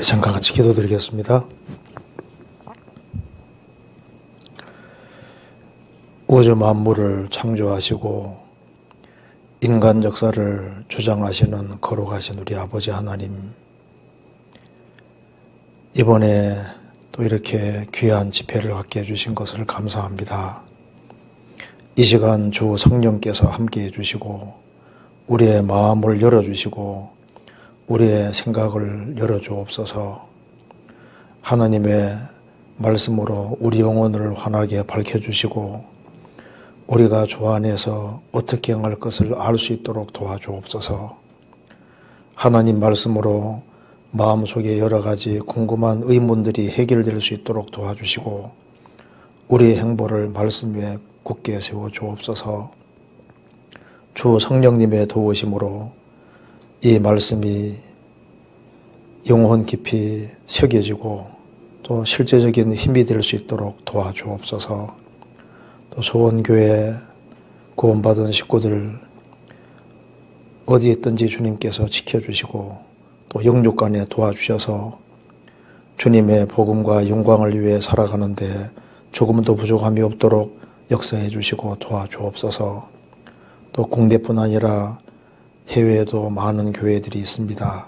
우리 잠깐 같이 기도드리겠습니다. 우주 만물을 창조하시고 인간 역사를 주장하시는 거룩하신 우리 아버지 하나님, 이번에 또 이렇게 귀한 집회를 갖게 해주신 것을 감사합니다. 이 시간 주 성령께서 함께 해주시고 우리의 마음을 열어주시고 우리의 생각을 열어주옵소서. 하나님의 말씀으로 우리 영혼을 환하게 밝혀주시고 우리가 주 안에서 어떻게 행할 것을 알 수 있도록 도와주옵소서. 하나님 말씀으로 마음속에 여러 가지 궁금한 의문들이 해결될 수 있도록 도와주시고 우리의 행보를 말씀 위에 굳게 세워주옵소서. 주 성령님의 도우심으로 이 말씀이 영혼 깊이 새겨지고 또 실제적인 힘이 될 수 있도록 도와주옵소서. 또 소원교회 구원받은 식구들 어디에 있든지 주님께서 지켜주시고 또 영육간에 도와주셔서 주님의 복음과 영광을 위해 살아가는데 조금도 부족함이 없도록 역사해 주시고 도와주옵소서. 또 국내뿐 아니라 해외에도 많은 교회들이 있습니다.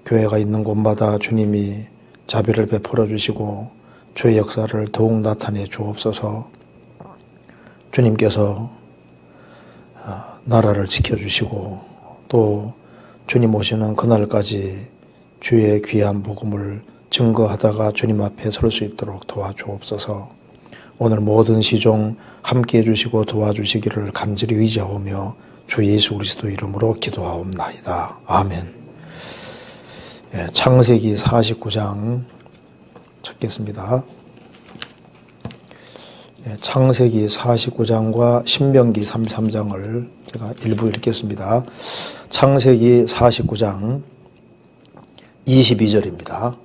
교회가 있는 곳마다 주님이 자비를 베풀어 주시고 주의 역사를 더욱 나타내 주옵소서. 주님께서 나라를 지켜주시고 또 주님 오시는 그날까지 주의 귀한 복음을 증거하다가 주님 앞에 설 수 있도록 도와주옵소서. 오늘 모든 시종 함께해 주시고 도와주시기를 간절히 의지하오며 주 예수 그리스도 이름으로 기도하옵나이다. 아멘. 창세기 49장 찾겠습니다. 창세기 49장과 신명기 33장을 제가 일부 읽겠습니다. 창세기 49장 22절입니다.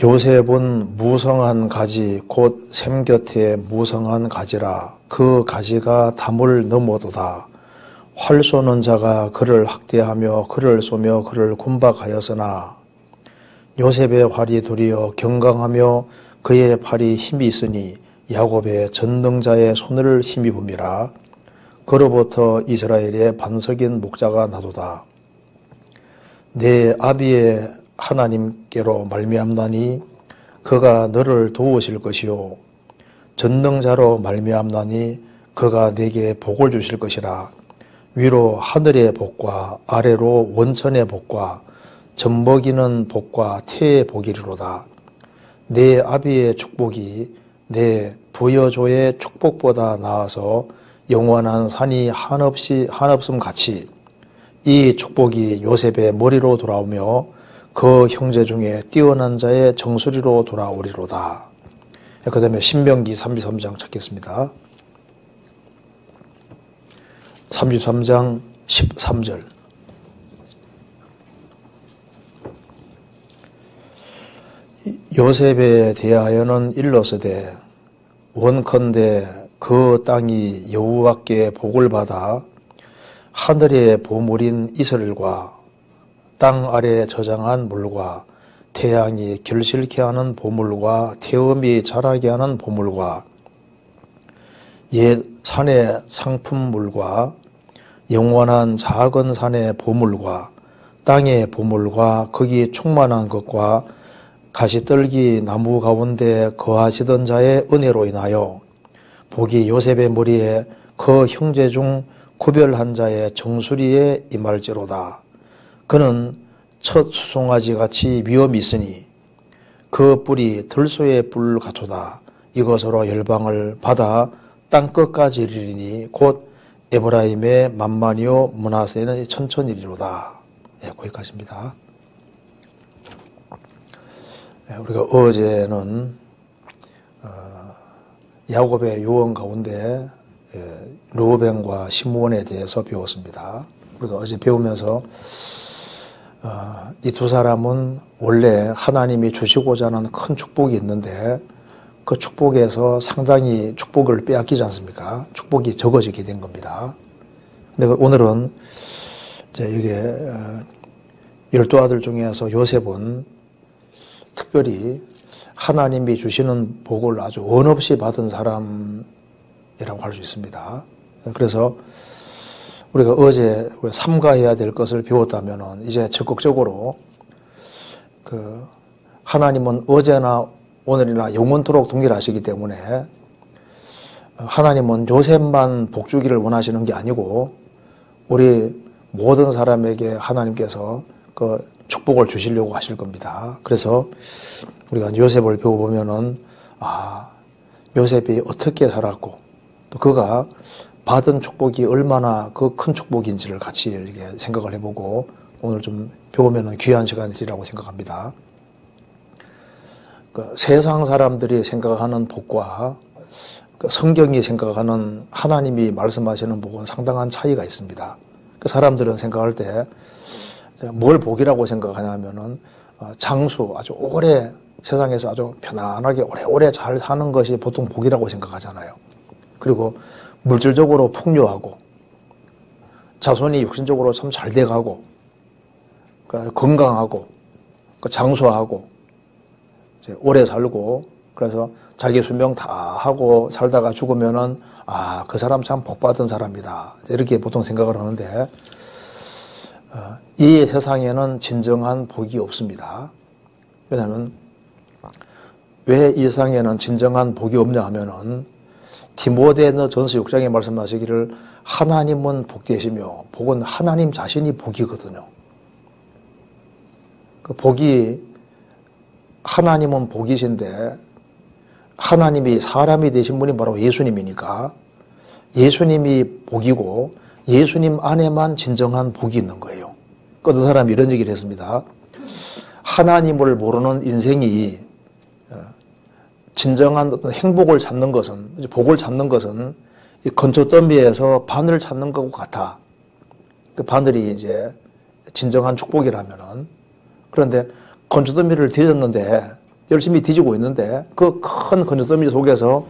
요셉은 무성한 가지 곧 샘 곁에 무성한 가지라. 그 가지가 담을 넘어도다. 활 쏘는 자가 그를 학대하며 그를 쏘며 그를 군박하였으나 요셉의 활이 도리어 경강하며 그의 팔이 힘이 있으니 야곱의 전능자의 손을 힘입음이라. 그로부터 이스라엘의 반석인 목자가 나도다. 내 아비의 하나님께로 말미암나니 그가 너를 도우실 것이요 전능자로 말미암나니 그가 내게 복을 주실 것이라. 위로 하늘의 복과 아래로 원천의 복과 젖먹이는 복과 태의 복이리로다. 내 아비의 축복이 내 부여조의 축복보다 나아서 영원한 산이 한없음 같이 이 축복이 요셉의 머리로 돌아오며 그 형제 중에 뛰어난 자의 정수리로 돌아오리로다. 그 다음에 신명기 33장 찾겠습니다. 33장 13절. 요셉에 대하여는 일러서되 원컨대 그 땅이 여호와께 복을 받아 하늘의 보물인 이스라엘과 땅 아래 저장한 물과 태양이 결실케 하는 보물과 태음이 자라게 하는 보물과 옛 산의 상품물과 영원한 작은 산의 보물과 땅의 보물과 거기 충만한 것과 가시떨기 나무 가운데 거하시던 자의 은혜로 인하여 복이 요셉의 머리에 그 형제 중 구별한 자의 정수리에 임할지로다. 그는 첫 수송아지 같이 위엄이 있으니 그 뿔이 들소의 뿔 같도다. 이것으로 열방을 받아 땅끝까지 이르리니 곧 에브라임의 만만이요 므낫세는 천천이리로다. 거기까지입니다. 우리가 어제는 야곱의 유언 가운데 르우벤과 시므온에 대해서 배웠습니다. 우리가 어제 배우면서 이 두 사람은 원래 하나님이 주시고자 하는 큰 축복이 있는데 그 축복에서 상당히 축복을 빼앗기지 않습니까? 축복이 적어지게 된 겁니다. 근데 오늘은 이제 이게 12아들 중에서 요셉은 특별히 하나님이 주시는 복을 아주 원 없이 받은 사람이라고 할 수 있습니다. 그래서 우리가 어제 삼가해야 될 것을 배웠다면은 이제 적극적으로 하나님은 어제나 오늘이나 영원토록 동일하시기 때문에 하나님은 요셉만 복주기를 원하시는 게 아니고 우리 모든 사람에게 하나님께서 그 축복을 주시려고 하실 겁니다. 그래서 우리가 요셉을 배워보면은 요셉이 어떻게 살았고 또 그가 받은 축복이 얼마나 그 큰 축복인지를 같이 이렇게 생각을 해보고 오늘 좀 배우면은 귀한 시간이라고 생각합니다. 세상 사람들이 생각하는 복과 성경이 생각하는 하나님이 말씀하시는 복은 상당한 차이가 있습니다. 사람들은 생각할 때 뭘 복이라고 생각하냐면은 장수, 아주 오래 세상에서 아주 편안하게 오래오래 잘 사는 것이 보통 복이라고 생각하잖아요. 그리고 물질적으로 풍요하고 자손이 육신적으로 참 잘 돼가고 건강하고 장수하고 오래 살고 그래서 자기 수명 다 하고 살다가 죽으면은 그 사람 참 복받은 사람이다 이렇게 보통 생각을 하는데 이 세상에는 진정한 복이 없습니다. 왜냐하면 왜 이 세상에는 진정한 복이 없냐 하면은 디모데서 6장에 말씀하시기를 하나님은 복되시며 복은 하나님 자신이 복이거든요. 그 복이 하나님은 복이신데 하나님이 사람이 되신 분이 바로 예수님이니까 예수님이 복이고 예수님 안에만 진정한 복이 있는 거예요. 어떤 사람이 이런 얘기를 했습니다. 하나님을 모르는 인생이 진정한 어떤 행복을 찾는 것은, 복을 찾는 것은 이 건초더미에서 바늘을 찾는 것과 같아. 그 바늘이 이제 진정한 축복이라면은. 그런데 건초더미를 뒤졌는데, 열심히 뒤지고 있는데, 그 큰 건초더미 속에서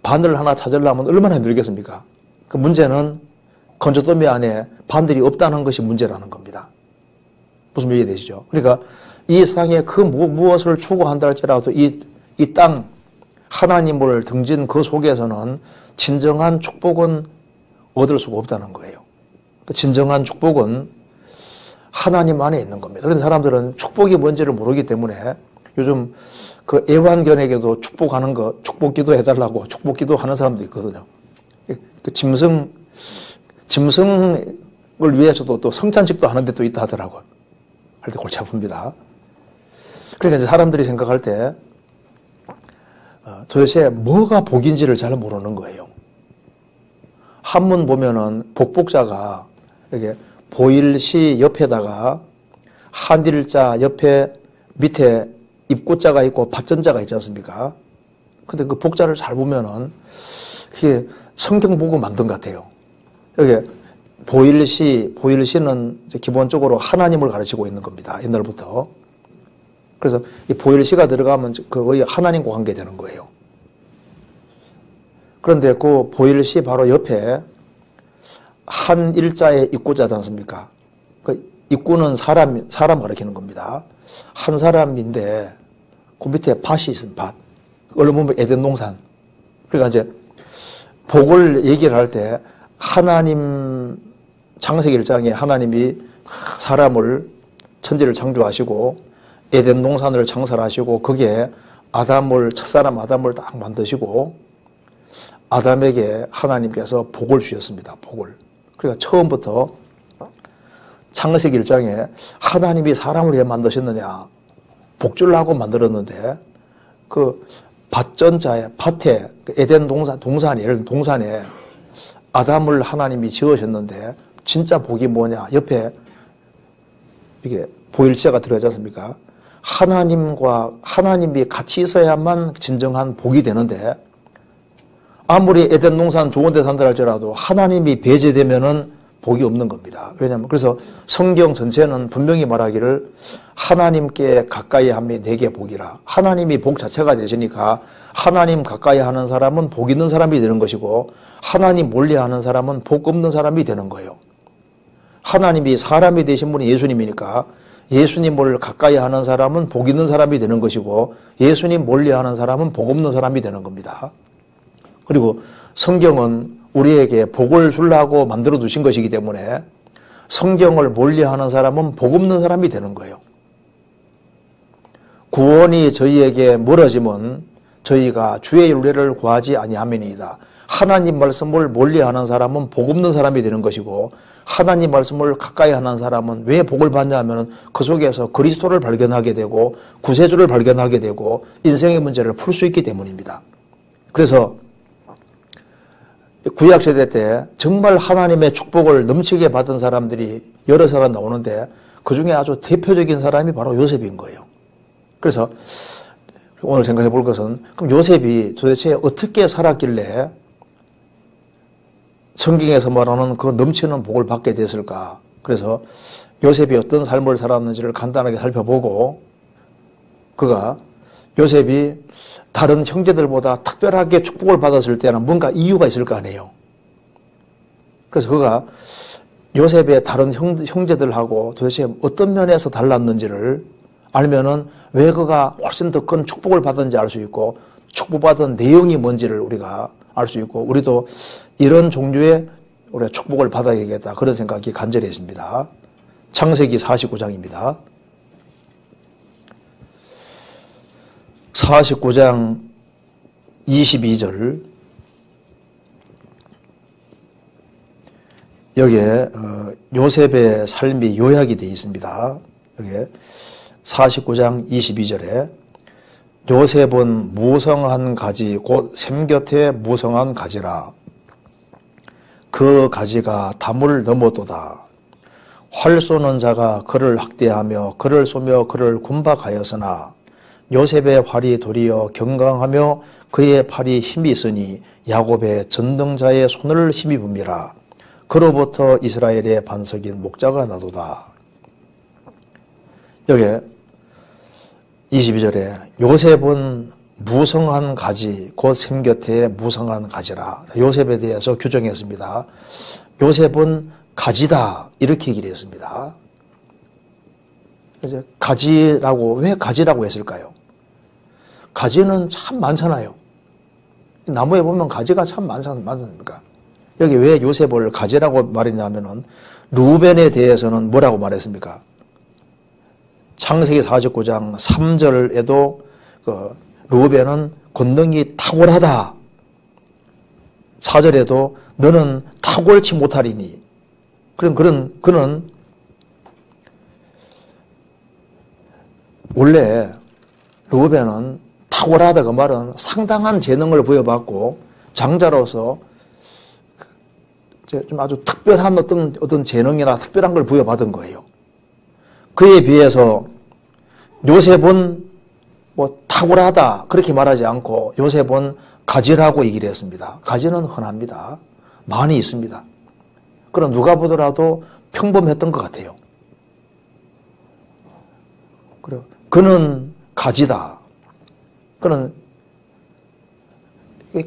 바늘을 하나 찾으려면 얼마나 힘들겠습니까? 그 문제는 건초더미 안에 바늘이 없다는 것이 문제라는 겁니다. 무슨 얘기 되시죠? 그러니까 이 세상에 그 무엇을 추구한다 할지라도 이 땅, 하나님을 등진 그 속에서는 진정한 축복은 얻을 수가 없다는 거예요. 그 진정한 축복은 하나님 안에 있는 겁니다. 그런데 사람들은 축복이 뭔지를 모르기 때문에 요즘 그 애완견에게도 축복하는 거, 축복 기도 해달라고 축복 기도 하는 사람도 있거든요. 그 짐승을 위해서도 또 성찬식도 하는 데도 있다 하더라고요. 할 때 골치 아픕니다. 그러니까 이제 사람들이 생각할 때 도대체 뭐가 복인지를 잘 모르는 거예요. 한문 보면은 복복자가 이렇게 보일시 옆에다가 한일자 옆에 밑에 입구자가 있고 받전자가 있지 않습니까? 근데 그 복자를 잘 보면은 그게 성경 보고 만든 것 같아요. 여기 보일시는 기본적으로 하나님을 가르치고 있는 겁니다. 옛날부터. 그래서 이 보일시가 들어가면 거의 하나님과 관계되는 거예요. 그런데 그 보일시 바로 옆에 한 일자의 입구자지 않습니까? 그 입구는 사람 가리키는 겁니다. 한 사람인데 그 밑에 밭이 있습니다. 밭. 얼른 보면 에덴 동산. 그러니까 이제 복을 얘기를 할 때 하나님 창세기 1장에 하나님이 사람을 천지를 창조하시고 에덴 동산을 창설하시고 거기에 첫사람 아담을 딱 만드시고 아담에게 하나님께서 복을 주셨습니다. 복을. 그러니까 처음부터 창세기 1장에 하나님이 사람을 왜 만드셨느냐. 복주려고 만들었는데 그 밭전자에 밭에 에덴 동산에 아담을 하나님이 지으셨는데 진짜 복이 뭐냐. 옆에 이게 보일시가 들어가지 않습니까? 하나님이 같이 있어야만 진정한 복이 되는데 아무리 에덴 동산 좋은 데 산다 할지라도 하나님이 배제되면은 복이 없는 겁니다. 왜냐하면 그래서 성경 전체는 분명히 말하기를 하나님께 가까이 함이 내게 복이라. 하나님이 복 자체가 되시니까 하나님 가까이 하는 사람은 복 있는 사람이 되는 것이고 하나님 멀리하는 사람은 복 없는 사람이 되는 거예요. 하나님이 사람이 되신 분이 예수님이니까 예수님을 가까이 하는 사람은 복 있는 사람이 되는 것이고 예수님 멀리하는 사람은 복 없는 사람이 되는 겁니다. 그리고 성경은 우리에게 복을 주려고 만들어 두신 것이기 때문에 성경을 멀리하는 사람은 복 없는 사람이 되는 거예요. 구원이 저희에게 멀어지면 저희가 주의 윤례를 구하지 아니하면이다. 하나님 말씀을 멀리하는 사람은 복 없는 사람이 되는 것이고 하나님 말씀을 가까이 하는 사람은 왜 복을 받냐 하면 그 속에서 그리스도를 발견하게 되고 구세주를 발견하게 되고 인생의 문제를 풀 수 있기 때문입니다. 그래서 구약시대 때 정말 하나님의 축복을 넘치게 받은 사람들이 여러 사람 나오는데 그중에 아주 대표적인 사람이 바로 요셉인 거예요. 그래서 오늘 생각해 볼 것은 그럼 요셉이 도대체 어떻게 살았길래 성경에서 말하는 그 넘치는 복을 받게 됐을까? 그래서 요셉이 어떤 삶을 살았는지를 간단하게 살펴보고 그가 요셉이 다른 형제들보다 특별하게 축복을 받았을 때는 뭔가 이유가 있을 거 아니에요. 그래서 그가 요셉의 다른 형제들하고 도대체 어떤 면에서 달랐는지를 알면은 왜 그가 훨씬 더 큰 축복을 받은지 알 수 있고 축복받은 내용이 뭔지를 우리가 알 수 있고 우리도 이런 종류의 우리가 축복을 받아야겠다 그런 생각이 간절히 있습니다. 창세기 49장입니다. 49장 22절 여기에 요셉의 삶이 요약이 되어 있습니다. 여기에 49장 22절에 요셉은 무성한 가지 곧 샘 곁에 무성한 가지라. 그 가지가 담을 넘어도다. 활 쏘는 자가 그를 학대하며 그를 쏘며 그를 군박하였으나 요셉의 활이 도리어 경강하며 그의 팔이 힘이 있으니 야곱의 전능자의 손을 힘입음이라. 그로부터 이스라엘의 반석인 목자가 나도다. 여기 22절에 요셉은 무성한 가지 곧 샘 곁에 무성한 가지라. 요셉에 대해서 규정했습니다. 요셉은 가지다 이렇게 얘기를 했습니다. 이제 가지라고 왜 가지라고 했을까요? 가지는 참 많잖아요. 나무에 보면 가지가 참 많습니까? 여기 왜 요셉을 가지라고 말했냐면은 루벤에 대해서는 뭐라고 말했습니까? 창세기 49장 3절에도 루벤은 권능이 탁월하다. 4절에도 너는 탁월치 못하리니. 그는 원래 루벤은 탁월하다 그 말은 상당한 재능을 부여받고 장자로서 좀 아주 특별한 어떤 재능이나 특별한 걸 부여받은 거예요. 그에 비해서 요셉은 뭐 탁월하다 그렇게 말하지 않고 요셉은 가지라고 얘기를 했습니다. 가지는 흔합니다. 많이 있습니다. 그럼 누가 보더라도 평범했던 것 같아요. 그리고 그는 가지다. 그는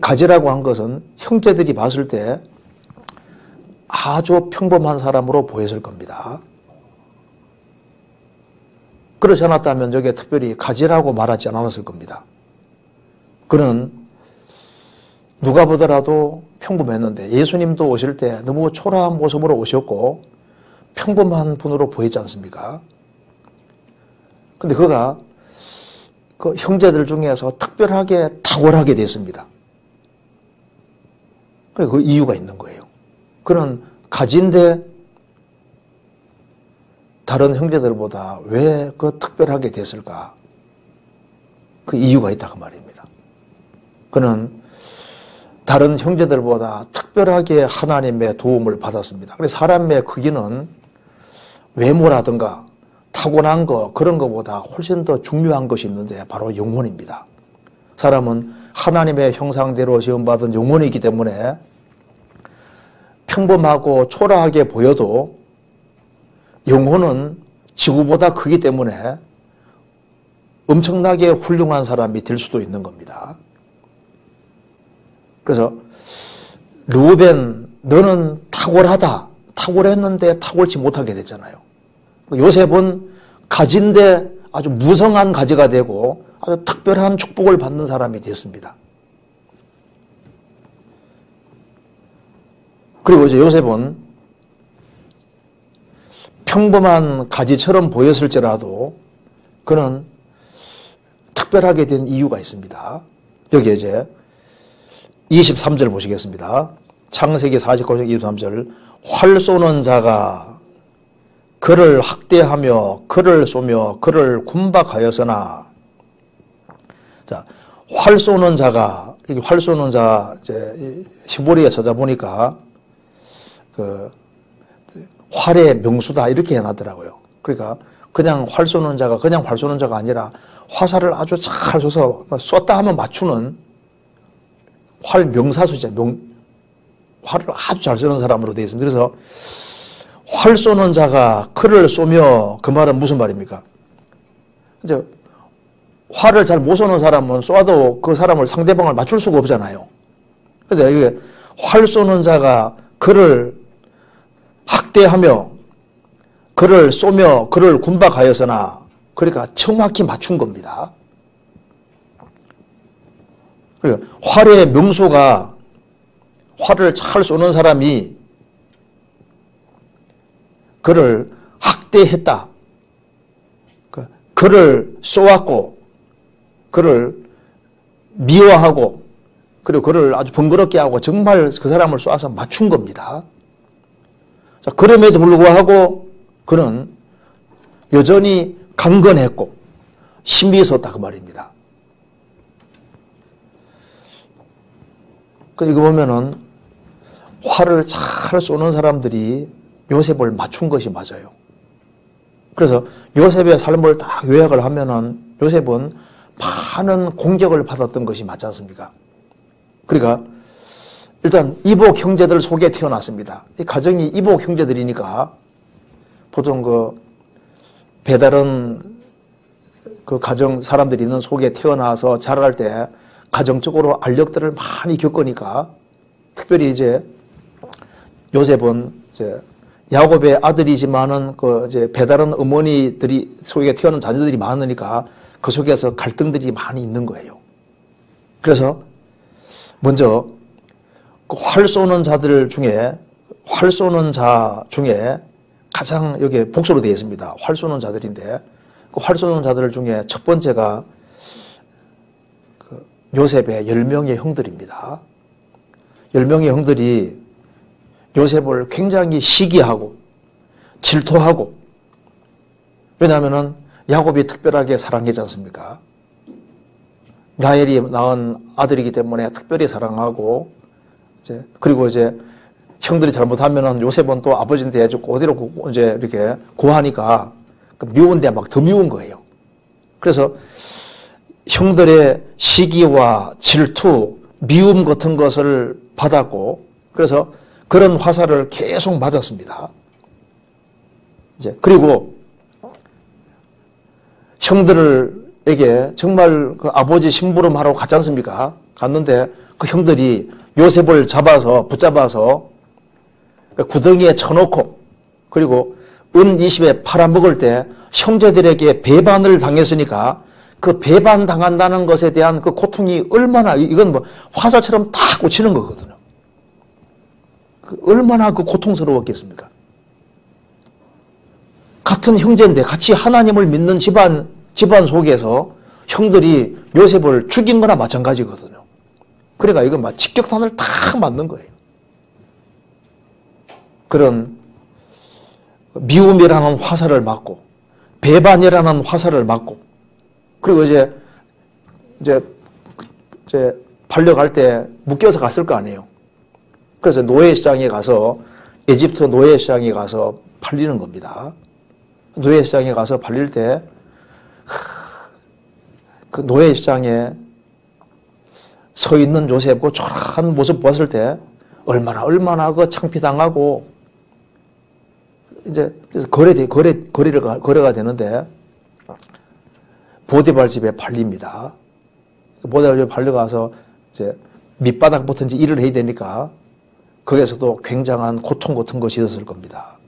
가지라고 한 것은 형제들이 봤을 때 아주 평범한 사람으로 보였을 겁니다. 그렇지 않았다면 여기에 특별히 가지라고 말하지 않았을 겁니다. 그는 누가 보더라도 평범했는데 예수님도 오실 때 너무 초라한 모습으로 오셨고 평범한 분으로 보이지 않습니까? 근데 그가 그 형제들 중에서 특별하게 탁월하게 됐습니다. 그래 그 이유가 있는 거예요. 그는 가진데 다른 형제들보다 왜 그 특별하게 됐을까? 그 이유가 있다 그 말입니다. 그는 다른 형제들보다 특별하게 하나님의 도움을 받았습니다. 그래서 사람의 크기는 외모라든가 타고난 거 그런 것보다 훨씬 더 중요한 것이 있는데 바로 영혼입니다. 사람은 하나님의 형상대로 지음받은 영혼이기 때문에 평범하고 초라하게 보여도 영혼은 지구보다 크기 때문에 엄청나게 훌륭한 사람이 될 수도 있는 겁니다. 그래서 르우벤 너는 탁월하다. 탁월했는데 탁월치 못하게 됐잖아요. 요셉은 가지인데 아주 무성한 가지가 되고 아주 특별한 축복을 받는 사람이 됐습니다. 그리고 이제 요셉은 평범한 가지처럼 보였을지라도 그는 특별하게 된 이유가 있습니다. 여기 이제 23절 보시겠습니다. 창세기 49장 23절 활 쏘는 자가 그를 학대하며 그를 쏘며 그를 군박하였으나 자, 활 쏘는 자가 여기 활 쏘는 자 이제 히브리어 찾아보니까 그 활의 명수다 이렇게 해놨더라고요. 그러니까 그냥 활 쏘는 자가 그냥 활 쏘는 자가 아니라 화살을 아주 잘 쏘서 쐈다 하면 맞추는 활 명사수죠. 활을 아주 잘 쏘는 사람으로 되어 있습니다. 그래서 활 쏘는 자가 그를 쏘며 그 말은 무슨 말입니까? 이제 활을 잘 못 쏘는 사람은 쏴도 그 사람을 상대방을 맞출 수가 없잖아요. 그런데 이게 활 쏘는 자가 그를 학대하며 그를 쏘며 그를 군박하였으나 그러니까 정확히 맞춘 겁니다. 그러니까 활의 명수가 활을 잘 쏘는 사람이 그를 학대했다. 그를 쏘았고 그를 미워하고 그리고 그를 아주 번거롭게 하고 정말 그 사람을 쏘아서 맞춘 겁니다. 자, 그럼에도 불구하고 그는 여전히 강건했고 힘이 있었다 그 말입니다. 이거 보면은 활을 잘 쏘는 사람들이 요셉을 맞춘 것이 맞아요. 그래서 요셉의 삶을 딱 요약을 하면은 요셉은 많은 공격을 받았던 것이 맞지 않습니까? 그러니까 일단 이복 형제들 속에 태어났습니다. 이 가정이 이복 형제들이니까 보통 그 배다른 그 가정 사람들이 있는 속에 태어나서 자랄 때 가정적으로 알력들을 많이 겪으니까 특별히 이제 요셉은 이제 야곱의 아들이지만은 그 이제 배다른 어머니들이 속에 태어난 자녀들이 많으니까 그 속에서 갈등들이 많이 있는 거예요. 그래서 먼저 그 활 쏘는 자들 중에 활 쏘는 자 중에 가장 여기에 복수로 되어 있습니다. 활 쏘는 자들인데 그 활 쏘는 자들 중에 첫 번째가 그 요셉의 10명의 형들입니다. 10명의 형들이 요셉을 굉장히 시기하고 질투하고 왜냐하면 야곱이 특별하게 사랑하지 않습니까? 라헬이 낳은 아들이기 때문에 특별히 사랑하고 그리고 이제 형들이 잘못하면은 요셉은 또 아버지한테 해주고 어디로 이제 이렇게 고하니까 미운데 막 더 미운 거예요. 그래서 형들의 시기와 질투, 미움 같은 것을 받았고 그래서 그런 화살을 계속 맞았습니다. 이제 그리고 형들에게 정말 그 아버지 심부름하러 갔지 않습니까? 갔는데 그 형들이 요셉을 붙잡아서 구덩이에 쳐놓고 그리고 은 20에 팔아먹을 때 형제들에게 배반을 당했으니까 그 배반 당한다는 것에 대한 그 고통이 얼마나 이건 뭐 화살처럼 탁 꽂히는 거거든요. 얼마나 그 고통스러웠겠습니까? 같은 형제인데 같이 하나님을 믿는 집안 속에서 형들이 요셉을 죽인 거나 마찬가지거든요. 그러니까 이건 막 직격탄을 탁 맞는 거예요. 그런 미움이라는 화살을 맞고 배반이라는 화살을 맞고 그리고 이제 팔려갈 때 묶여서 갔을 거 아니에요. 그래서 노예시장에 가서 에집트 노예시장에 가서 팔리는 겁니다. 노예시장에 가서 팔릴 때 그 노예시장에 서 있는 요셉 그 초라한 모습 봤을 때 얼마나 그 창피당하고 이제 그래서 거래가 되는데 보디발 집에 팔립니다. 보디발 집에 팔려가서 이제 밑바닥부터 이제 일을 해야 되니까 거기에서도 굉장한 고통 같은 것이 있었을 겁니다.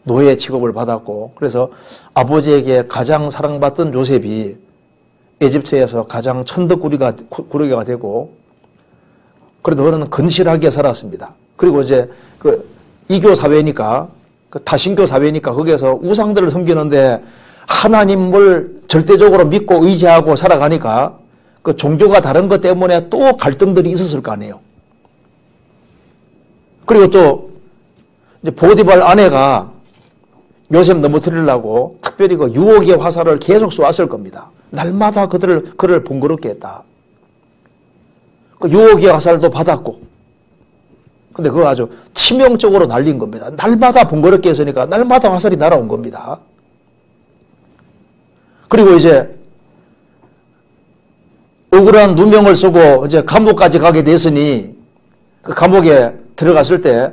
노예 취급을 받았고 그래서 아버지에게 가장 사랑받던 요셉이 에집트에서 가장 천덕꾸러기가 되고 그래도 그는 건실하게 살았습니다. 그리고 이제 그 이교 사회니까 그 다신교 사회니까 거기에서 우상들을 섬기는데 하나님을 절대적으로 믿고 의지하고 살아가니까 그 종교가 다른 것 때문에 또 갈등들이 있었을 거 아니에요. 그리고 또 이제 보디발 아내가 요셉 넘어뜨리려고 특별히 그 유혹의 화살을 계속 쏘았을 겁니다. 날마다 그를 번거롭게 했다. 그 유혹의 화살도 받았고 근데 그거 아주 치명적으로 날린 겁니다. 날마다 번거롭게 했으니까 날마다 화살이 날아온 겁니다. 그리고 이제 억울한 누명을 쓰고 이제 감옥까지 가게 됐으니 그 감옥에 들어갔을 때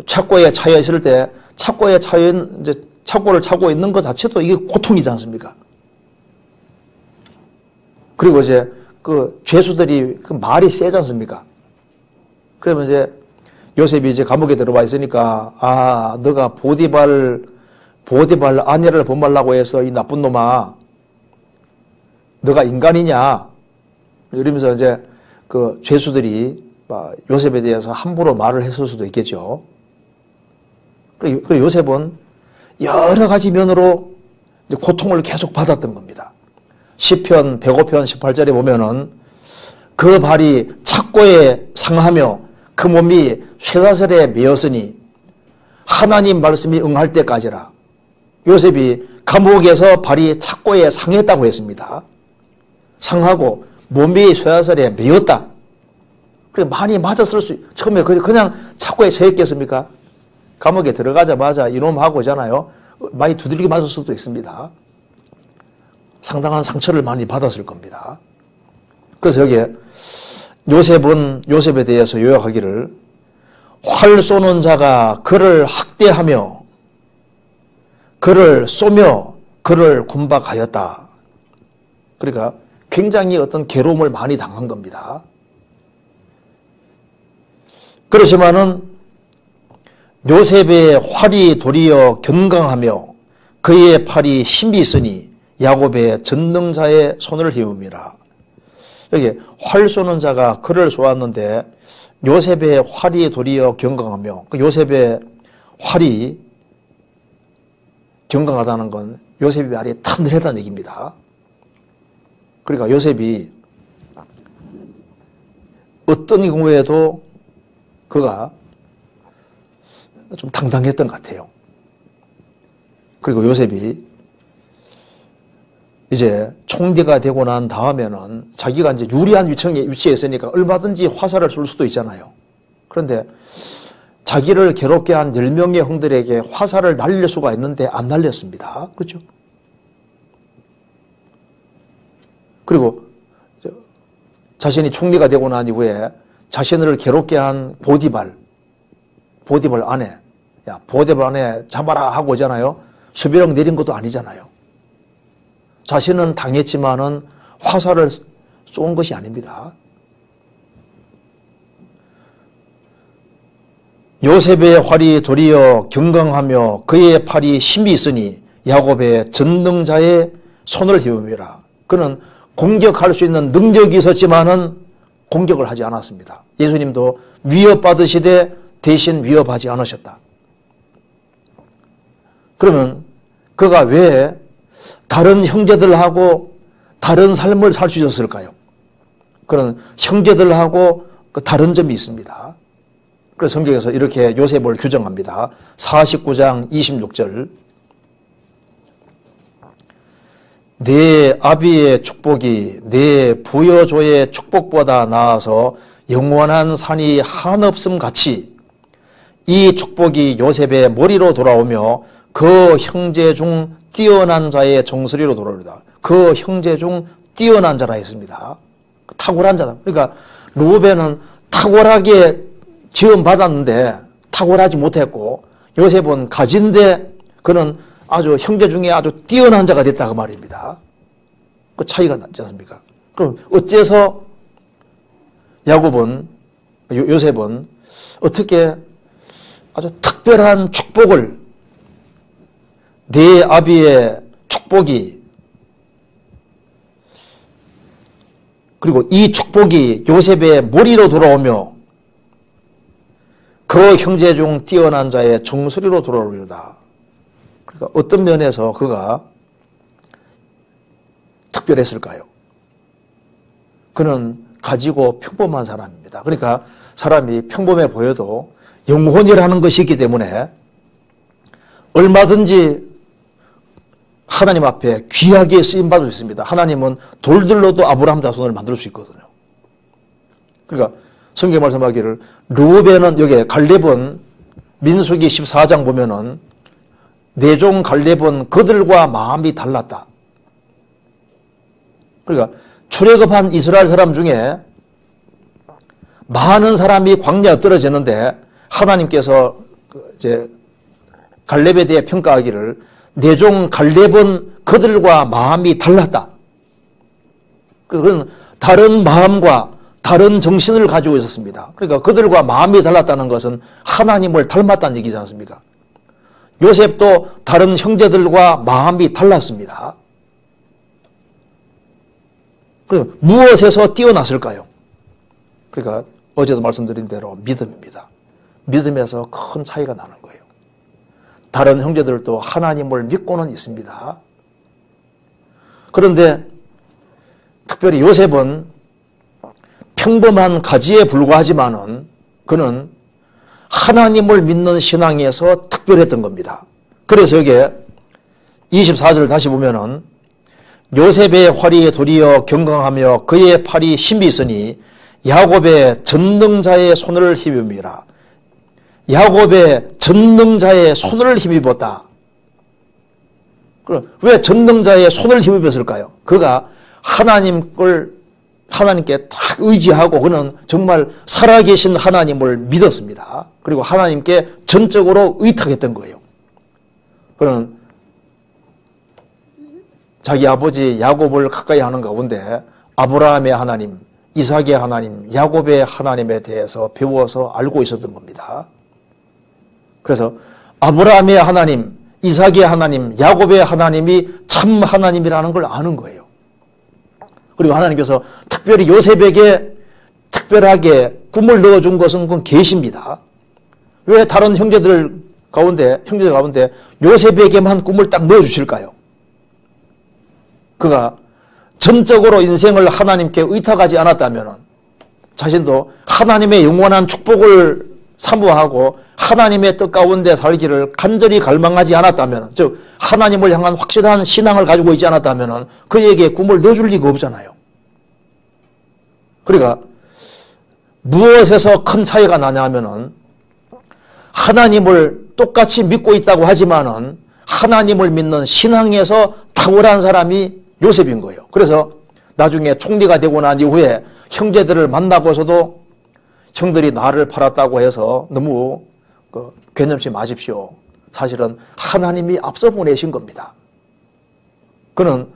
착고에 차여 있을 때 착고에 차여 있는 이제 착고를 차고 있는 것 자체도 이게 고통이지 않습니까? 그리고 이제 그 죄수들이 그 말이 세지 않습니까? 그러면 이제 요셉이 이제 감옥에 들어와 있으니까 너가 보디발 아내를 본말라고 해서 이 나쁜 놈아 너가 인간이냐 이러면서 이제 그 죄수들이 요셉에 대해서 함부로 말을 했을 수도 있겠죠. 그리고 요셉은 여러 가지 면으로 이제 고통을 계속 받았던 겁니다. 시편 105편 18절에 보면은 그 발이 착고에 상하며 그 몸이 쇠사슬에 매었으니 하나님 말씀이 응할 때까지라. 요셉이 감옥에서 발이 착고에 상했다고 했습니다. 상하고 몸이 쇠사슬에 매었다. 그래 많이 맞았을 처음에 그냥 착고에 처했겠습니까? 감옥에 들어가자마자 이놈하고 있잖아요. 많이 두들겨 맞을 수도 있습니다. 상당한 상처를 많이 받았을 겁니다. 그래서 여기에 요셉은 요셉에 대해서 요약하기를 활 쏘는 자가 그를 학대하며 그를 쏘며 그를 군박하였다. 그러니까 굉장히 어떤 괴로움을 많이 당한 겁니다. 그렇지만은 요셉의 활이 도리어 견강하며 그의 팔이 힘이 있으니 야곱의 전능자의 손을 힘음이라. 여기 활 쏘는 자가 그를 쏘았는데 요셉의 활이 도리어 견강하며 그 요셉의 활이 견강하다는 건 요셉의 말이 탄탄하다는 얘기입니다. 그러니까 요셉이 어떤 경우에도 그가 좀 당당했던 것 같아요. 그리고 요셉이 이제 총리가 되고 난 다음에는 자기가 이제 유리한 위치에 있으니까 얼마든지 화살을 쏠 수도 있잖아요. 그런데 자기를 괴롭게 한 10명의 형들에게 화살을 날릴 수가 있는데 안 날렸습니다. 그렇죠? 그리고 자신이 총리가 되고 난 이후에 자신을 괴롭게 한 보디발 아내, 보디발 아내 잡아라 하고 오잖아요. 수비력 내린 것도 아니잖아요. 자신은 당했지만은 화살을 쏜 것이 아닙니다. 요셉의 활이 도리어 견강하며 그의 팔이 힘이 있으니 야곱의 전능자의 손을 힘음이라. 그는 공격할 수 있는 능력이 있었지만은 공격을 하지 않았습니다. 예수님도 위협받으시되 대신 위협하지 않으셨다. 그러면 그가 왜 다른 형제들하고 다른 삶을 살 수 있었을까요? 그런 형제들하고 그 다른 점이 있습니다. 그래서 성경에서 이렇게 요셉을 규정합니다. 49장 26절. 내 아비의 축복이 내 부여조의 축복보다 나아서 영원한 산이 한없음 같이 이 축복이 요셉의 머리로 돌아오며 그 형제 중 뛰어난 자의 정수리로 돌아오리다. 그 형제 중 뛰어난 자라 했습니다. 탁월한 자다. 그러니까 루벤은 탁월하게 지원받았는데 탁월하지 못했고 요셉은 가진데 그는 아주 형제 중에 아주 뛰어난 자가 됐다 그 말입니다. 그 차이가 나지 않습니까? 그럼 어째서 요셉은 어떻게 아주 특별한 축복을 네 아비의 축복이 그리고 이 축복이 요셉의 머리로 돌아오며 그 형제 중 뛰어난 자의 정수리로 돌아오리로다. 그러니까 어떤 면에서 그가 특별했을까요? 그는 가지고 평범한 사람입니다. 그러니까 사람이 평범해 보여도 영혼이라는 것이 있기 때문에 얼마든지 하나님 앞에 귀하게 쓰임받을 수 있습니다. 하나님은 돌들로도 아브라함 자손을 만들 수 있거든요. 그러니까 성경 말씀하기를 르우벤은 여기 갈렙은 민수기 14장 보면은 내종 갈렙은 그들과 마음이 달랐다. 그러니까 출애굽한 이스라엘 사람 중에 많은 사람이 광야에 떨어지는데 하나님께서 이제 갈렙에 대해 평가하기를 내종 갈렙은 그들과 마음이 달랐다. 그건 다른 마음과 다른 정신을 가지고 있었습니다. 그러니까 그들과 마음이 달랐다는 것은 하나님을 닮았다는 얘기지 않습니까? 요셉도 다른 형제들과 마음이 달랐습니다. 그럼 무엇에서 뛰어났을까요? 그러니까 어제도 말씀드린 대로 믿음입니다. 믿음에서 큰 차이가 나는 거예요. 다른 형제들도 하나님을 믿고는 있습니다. 그런데 특별히 요셉은 평범한 가지에 불과하지만은 그는 하나님을 믿는 신앙에서 특별했던 겁니다. 그래서 여기에 24절을 다시 보면은 요셉의 활이 도리어 경강하며 그의 팔이 힘이 있으니 야곱의 전능자의 손을 힘입니다. 야곱의 전능자의 손을 힘입었다. 그럼 왜 전능자의 손을 힘입었을까요? 그가 하나님께 딱 의지하고 그는 정말 살아계신 하나님을 믿었습니다. 그리고 하나님께 전적으로 의탁했던 거예요. 그는 자기 아버지 야곱을 가까이 하는 가운데 아브라함의 하나님, 이삭의 하나님, 야곱의 하나님에 대해서 배워서 알고 있었던 겁니다. 그래서 아브라함의 하나님, 이삭의 하나님, 야곱의 하나님이 참 하나님이라는 걸 아는 거예요. 그리고 하나님께서 특별히 요셉에게 특별하게 꿈을 넣어준 것은 그건 계시입니다. 왜 다른 형제들 가운데 요셉에게만 꿈을 딱 넣어주실까요? 그가 전적으로 인생을 하나님께 의탁하지 않았다면 자신도 하나님의 영원한 축복을 사모하고 하나님의 뜻 가운데 살기를 간절히 갈망하지 않았다면, 즉 하나님을 향한 확실한 신앙을 가지고 있지 않았다면 그에게 꿈을 넣어줄 리가 없잖아요. 그러니까 무엇에서 큰 차이가 나냐면은 하나님을 똑같이 믿고 있다고 하지만은 하나님을 믿는 신앙에서 탁월한 사람이 요셉인 거예요. 그래서 나중에 총리가 되고 난 이후에 형제들을 만나고서도 형들이 나를 팔았다고 해서 너무 괴념치 마십시오. 사실은 하나님이 앞서 보내신 겁니다. 그는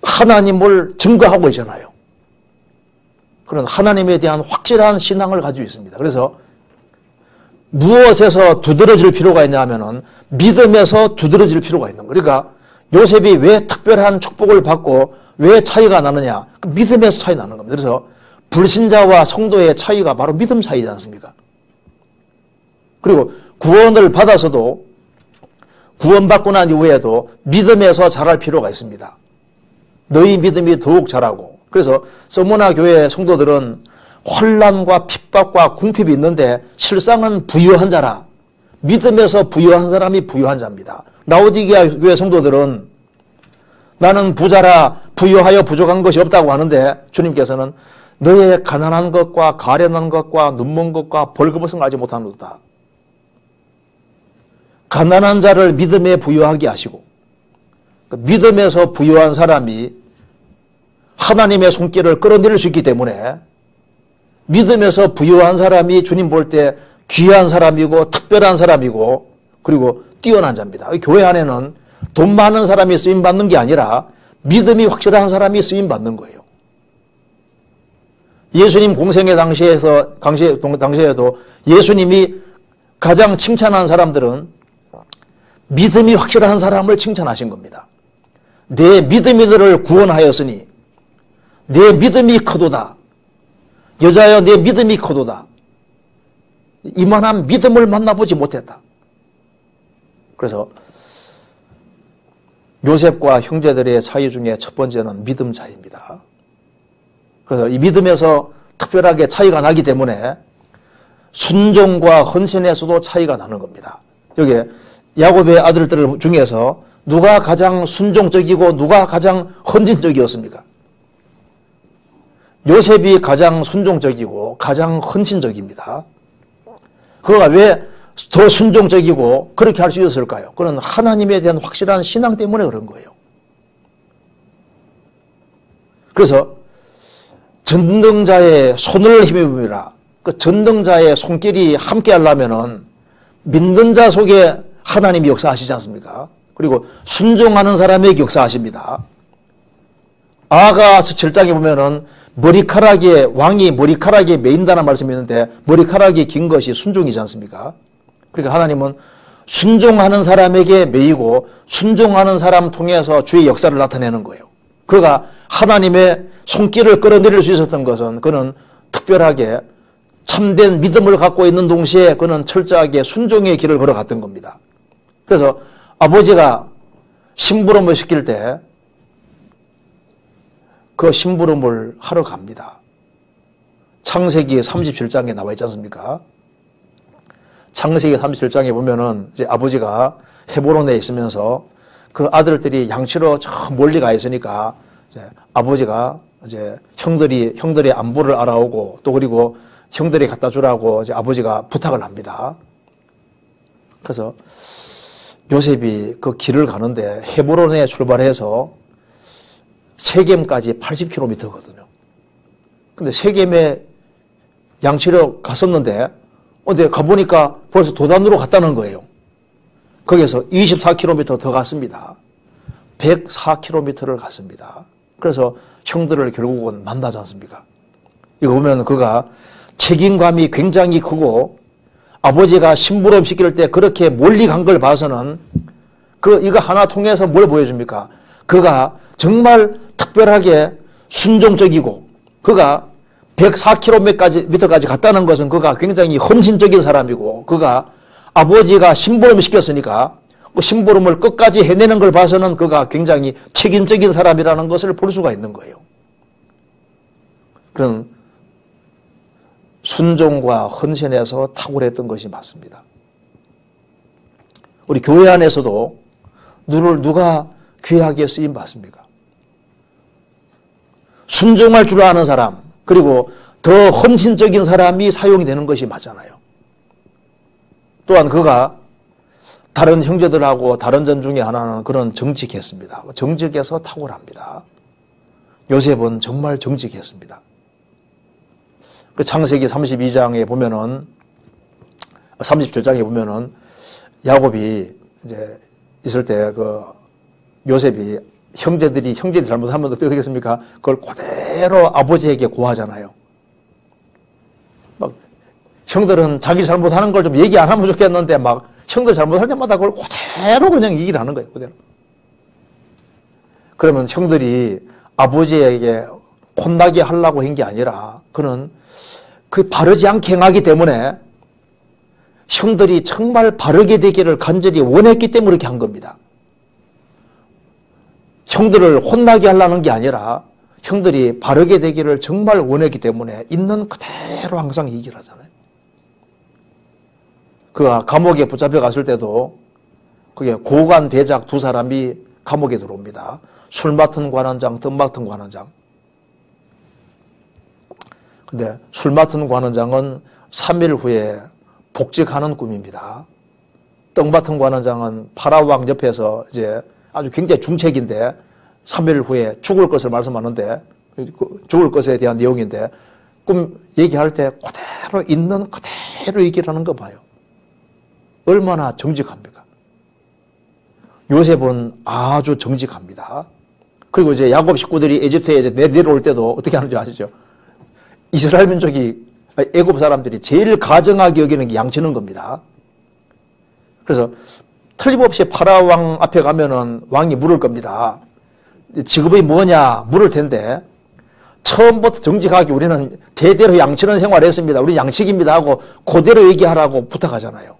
하나님을 증거하고 있잖아요. 그는 하나님에 대한 확실한 신앙을 가지고 있습니다. 그래서 무엇에서 두드러질 필요가 있냐 하면은 믿음에서 두드러질 필요가 있는 거예요. 그러니까 요셉이 왜 특별한 축복을 받고 왜 차이가 나느냐? 믿음에서 차이 나는 겁니다. 그래서 불신자와 성도의 차이가 바로 믿음 차이지 않습니까? 그리고 구원을 받아서도 구원받고 난 이후에도 믿음에서 자랄 필요가 있습니다. 너희 믿음이 더욱 자라고. 그래서 서머나 교회 성도들은 환난과 핍박과 궁핍이 있는데 실상은 부유한 자라. 믿음에서 부유한 사람이 부유한 자입니다. 라오디게아 교회 성도들은 나는 부자라 부유하여 부족한 것이 없다고 하는데 주님께서는 너의 가난한 것과 가련한 것과 눈먼 것과 벌거벗은 알지 못하는도다. 가난한 자를 믿음에 부유하게 하시고 믿음에서 부유한 사람이 하나님의 손길을 끌어내릴 수 있기 때문에 믿음에서 부유한 사람이 주님 볼 때 귀한 사람이고 특별한 사람이고 그리고 뛰어난 자입니다. 교회 안에는 돈 많은 사람이 쓰임받는 게 아니라 믿음이 확실한 사람이 쓰임받는 거예요. 예수님 공생의 당시에도 예수님이 가장 칭찬한 사람들은 믿음이 확실한 사람을 칭찬하신 겁니다. 내 믿음이 너를 구원하였으니 내 믿음이 크도다. 여자여 내 믿음이 크도다. 이만한 믿음을 만나보지 못했다. 그래서 요셉과 형제들의 차이 중에 첫 번째는 믿음 차이입니다. 그래서 이 믿음에서 특별하게 차이가 나기 때문에 순종과 헌신에서도 차이가 나는 겁니다. 여기 야곱의 아들들 중에서 누가 가장 순종적이고 누가 가장 헌신적이었습니까? 요셉이 가장 순종적이고 가장 헌신적입니다. 그가 왜 더 순종적이고 그렇게 할 수 있었을까요? 그건 하나님에 대한 확실한 신앙 때문에 그런 거예요. 그래서 전등자의 손을 힘입으라. 그 전등자의 손길이 함께 하려면은 믿는 자 속에 하나님이 역사하시지 않습니까? 그리고 순종하는 사람에게 역사하십니다. 아가서 7장에 보면은 왕이 머리카락에 매인다는 말씀이 있는데 머리카락이 긴 것이 순종이지 않습니까? 그러니까 하나님은 순종하는 사람에게 매이고 순종하는 사람 통해서 주의 역사를 나타내는 거예요. 그가 하나님의 손길을 끌어내릴 수 있었던 것은 그는 특별하게 참된 믿음을 갖고 있는 동시에 그는 철저하게 순종의 길을 걸어갔던 겁니다. 그래서 아버지가 심부름을 시킬 때 그 심부름을 하러 갑니다. 창세기 37장에 나와 있지 않습니까? 창세기 37장에 보면은 이제 아버지가 헤브론에 있으면서 그 아들들이 양치러 저 멀리 가 있으니까 이제 아버지가 이제 형들의 안부를 알아오고 또 그리고 형들이 갖다 주라고 이제 아버지가 부탁을 합니다. 그래서 요셉이 그 길을 가는데 헤브론에 출발해서 세겜까지 80km거든요. 근데 세겜에 양치러 갔었는데 어디 가보니까 벌써 도단으로 갔다는 거예요. 거기에서 24km 더 갔습니다. 104km를 갔습니다. 그래서 형들을 결국은 만나지 않습니까? 이거 보면 그가 책임감이 굉장히 크고 아버지가 심부름 시킬 때 그렇게 멀리 간 걸 봐서는 이거 하나 통해서 뭘 보여줍니까? 그가 정말 특별하게 순종적이고 그가 104km까지 갔다는 것은 그가 굉장히 헌신적인 사람이고 그가 아버지가 심부름 시켰으니까 그 심부름을 끝까지 해내는 걸 봐서는 그가 굉장히 책임적인 사람이라는 것을 볼 수가 있는 거예요. 그런 순종과 헌신에서 탁월했던 것이 맞습니다. 우리 교회 안에서도 누가 귀하게 쓰임 받습니까? 순종할 줄 아는 사람 그리고 더 헌신적인 사람이 사용이 되는 것이 맞잖아요. 또한 그가 다른 형제들하고 다른 점 중에 하나는 그런 정직했습니다. 정직해서 탁월합니다. 요셉은 정말 정직했습니다. 창세기 32장에 보면은 37장에 보면은 야곱이 이제 있을 때 요셉이 형제들이 잘못하면 어떻게 되겠습니까? 그걸 그대로 아버지에게 고하잖아요. 막 형들은 자기 잘못하는 걸 좀 얘기 안 하면 좋겠는데 막 형들 잘못할 때마다 그걸 그대로 그냥 얘기를 하는 거예요. 그대로. 그러면 형들이 아버지에게 혼나게 하려고 한 게 아니라 그는 바르지 않게 행하기 때문에 형들이 정말 바르게 되기를 간절히 원했기 때문에 그렇게 한 겁니다. 형들을 혼나게 하려는 게 아니라 형들이 바르게 되기를 정말 원했기 때문에 있는 그대로 항상 얘기를 하잖아요. 그가 감옥에 붙잡혀 갔을 때도 그게 고관 대작 두 사람이 감옥에 들어옵니다. 술 맡은 관원장, 떡 맡은 관원장. 근데 술 맡은 관원장은 3일 후에 복직하는 꿈입니다. 떡 맡은 관원장은 파라왕 옆에서 이제 아주 굉장히 중책인데 3일 후에 죽을 것을 말씀하는데 죽을 것에 대한 내용인데 꿈 얘기할 때 그대로 있는 그대로 얘기를 하는 거 봐요. 얼마나 정직합니까? 요셉은 아주 정직합니다. 그리고 이제 야곱 식구들이 에집트에 이제 내려올 때도 어떻게 하는지 아시죠? 이스라엘 민족이, 애굽 사람들이 제일 가정하게 여기는 게 양치는 겁니다. 그래서 틀림없이 파라오 왕 앞에 가면은 왕이 물을 겁니다. 직업이 뭐냐 물을 텐데, 처음부터 정직하게 우리는 대대로 양치는 생활을 했습니다. 우리 양식입니다 하고 그대로 얘기하라고 부탁하잖아요.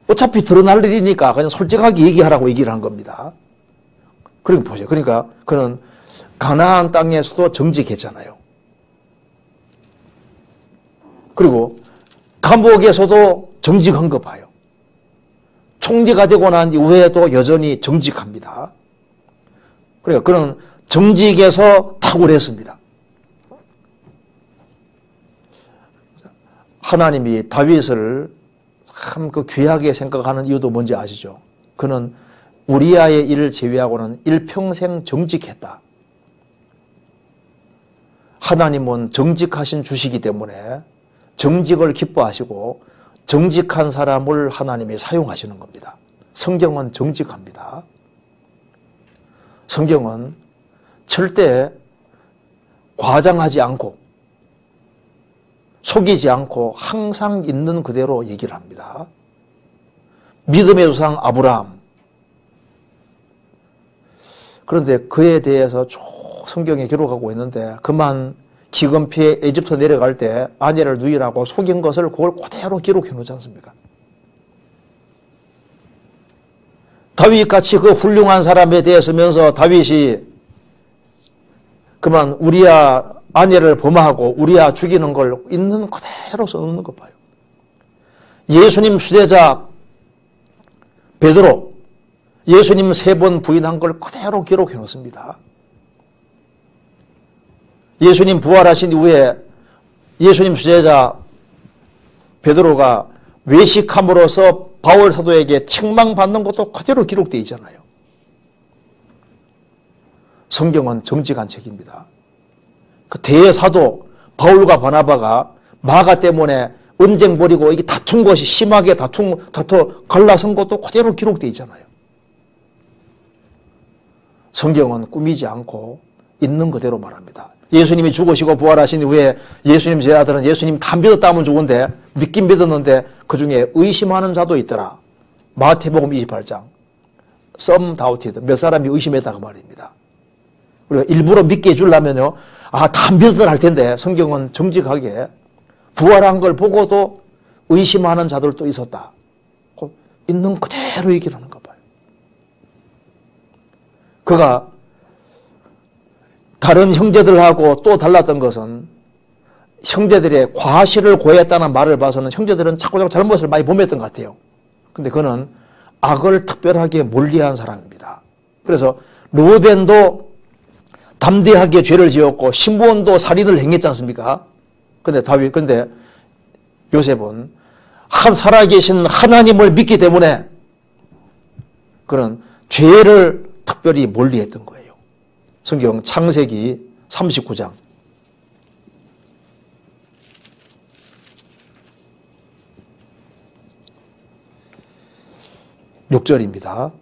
어차피 드러날 일이니까 그냥 솔직하게 얘기하라고 얘기를 한 겁니다. 그리고 보세요. 그러니까 그는 가나안 땅에서도 정직했잖아요. 그리고 감옥에서도 정직한 거 봐요. 총리가 되고 난 이후에도 여전히 정직합니다. 그러니까 그는 정직에서 탁월했습니다. 하나님이 다윗을 참 그 귀하게 생각하는 이유도 뭔지 아시죠? 그는 우리아의 일을 제외하고는 일평생 정직했다. 하나님은 정직하신 주시기 때문에 정직을 기뻐하시고 정직한 사람을 하나님이 사용하시는 겁니다. 성경은 정직합니다. 성경은 절대 과장하지 않고 속이지 않고 항상 있는 그대로 얘기를 합니다. 믿음의 조상 아브라함. 그런데 그에 대해서 쭉 성경에 기록하고 있는데 그만 기근 피해 에집트 내려갈 때 아내를 누이라고 속인 것을 그걸 그대로 기록해 놓지 않습니까? 다윗같이 그 훌륭한 사람에 대해서면서 다윗이 그만 우리야 아내를 범하고 우리야 죽이는 걸 있는 그대로 써놓는 거 봐요. 예수님 수제자 베드로 예수님 3번 부인한 걸 그대로 기록해 놓습니다. 예수님 부활하신 이후에 예수님 수제자 베드로가 외식함으로써 바울 사도에게 책망받는 것도 그대로 기록되어 있잖아요. 성경은 정직한 책입니다. 그 대사도 바울과 바나바가 마가 때문에 언쟁 벌이고 이게 다툰 것이 심하게 다투 갈라선 것도 그대로 기록되어 있잖아요. 성경은 꾸미지 않고 있는 그대로 말합니다. 예수님이 죽으시고 부활하신 이후에 예수님 제자들은 예수님 다 믿었다 하면 좋은데 믿긴 믿었는데 그중에 의심하는 자도 있더라. 마태복음 28장 Some doubted, 몇 사람이 의심했다고 말입니다. 우리가 일부러 믿게 해주려면요, 다 믿었을 할 텐데 성경은 정직하게 부활한 걸 보고도 의심하는 자들도 있었다. 있는 그대로 얘기를 하는 거 봐요. 그가 다른 형제들하고 또 달랐던 것은 형제들의 과실을 고했다는 말을 봐서는 형제들은 자꾸 잘못을 많이 범했던 것 같아요. 근데 그는 악을 특별하게 멀리한 사람입니다. 그래서 르우벤도 담대하게 죄를 지었고 시므온도 살인을 행했지 않습니까? 근데 요셉은 살아계신 하나님을 믿기 때문에 그는 죄를 특별히 멀리했던 거예요. 성경 창세기 39장 6절입니다.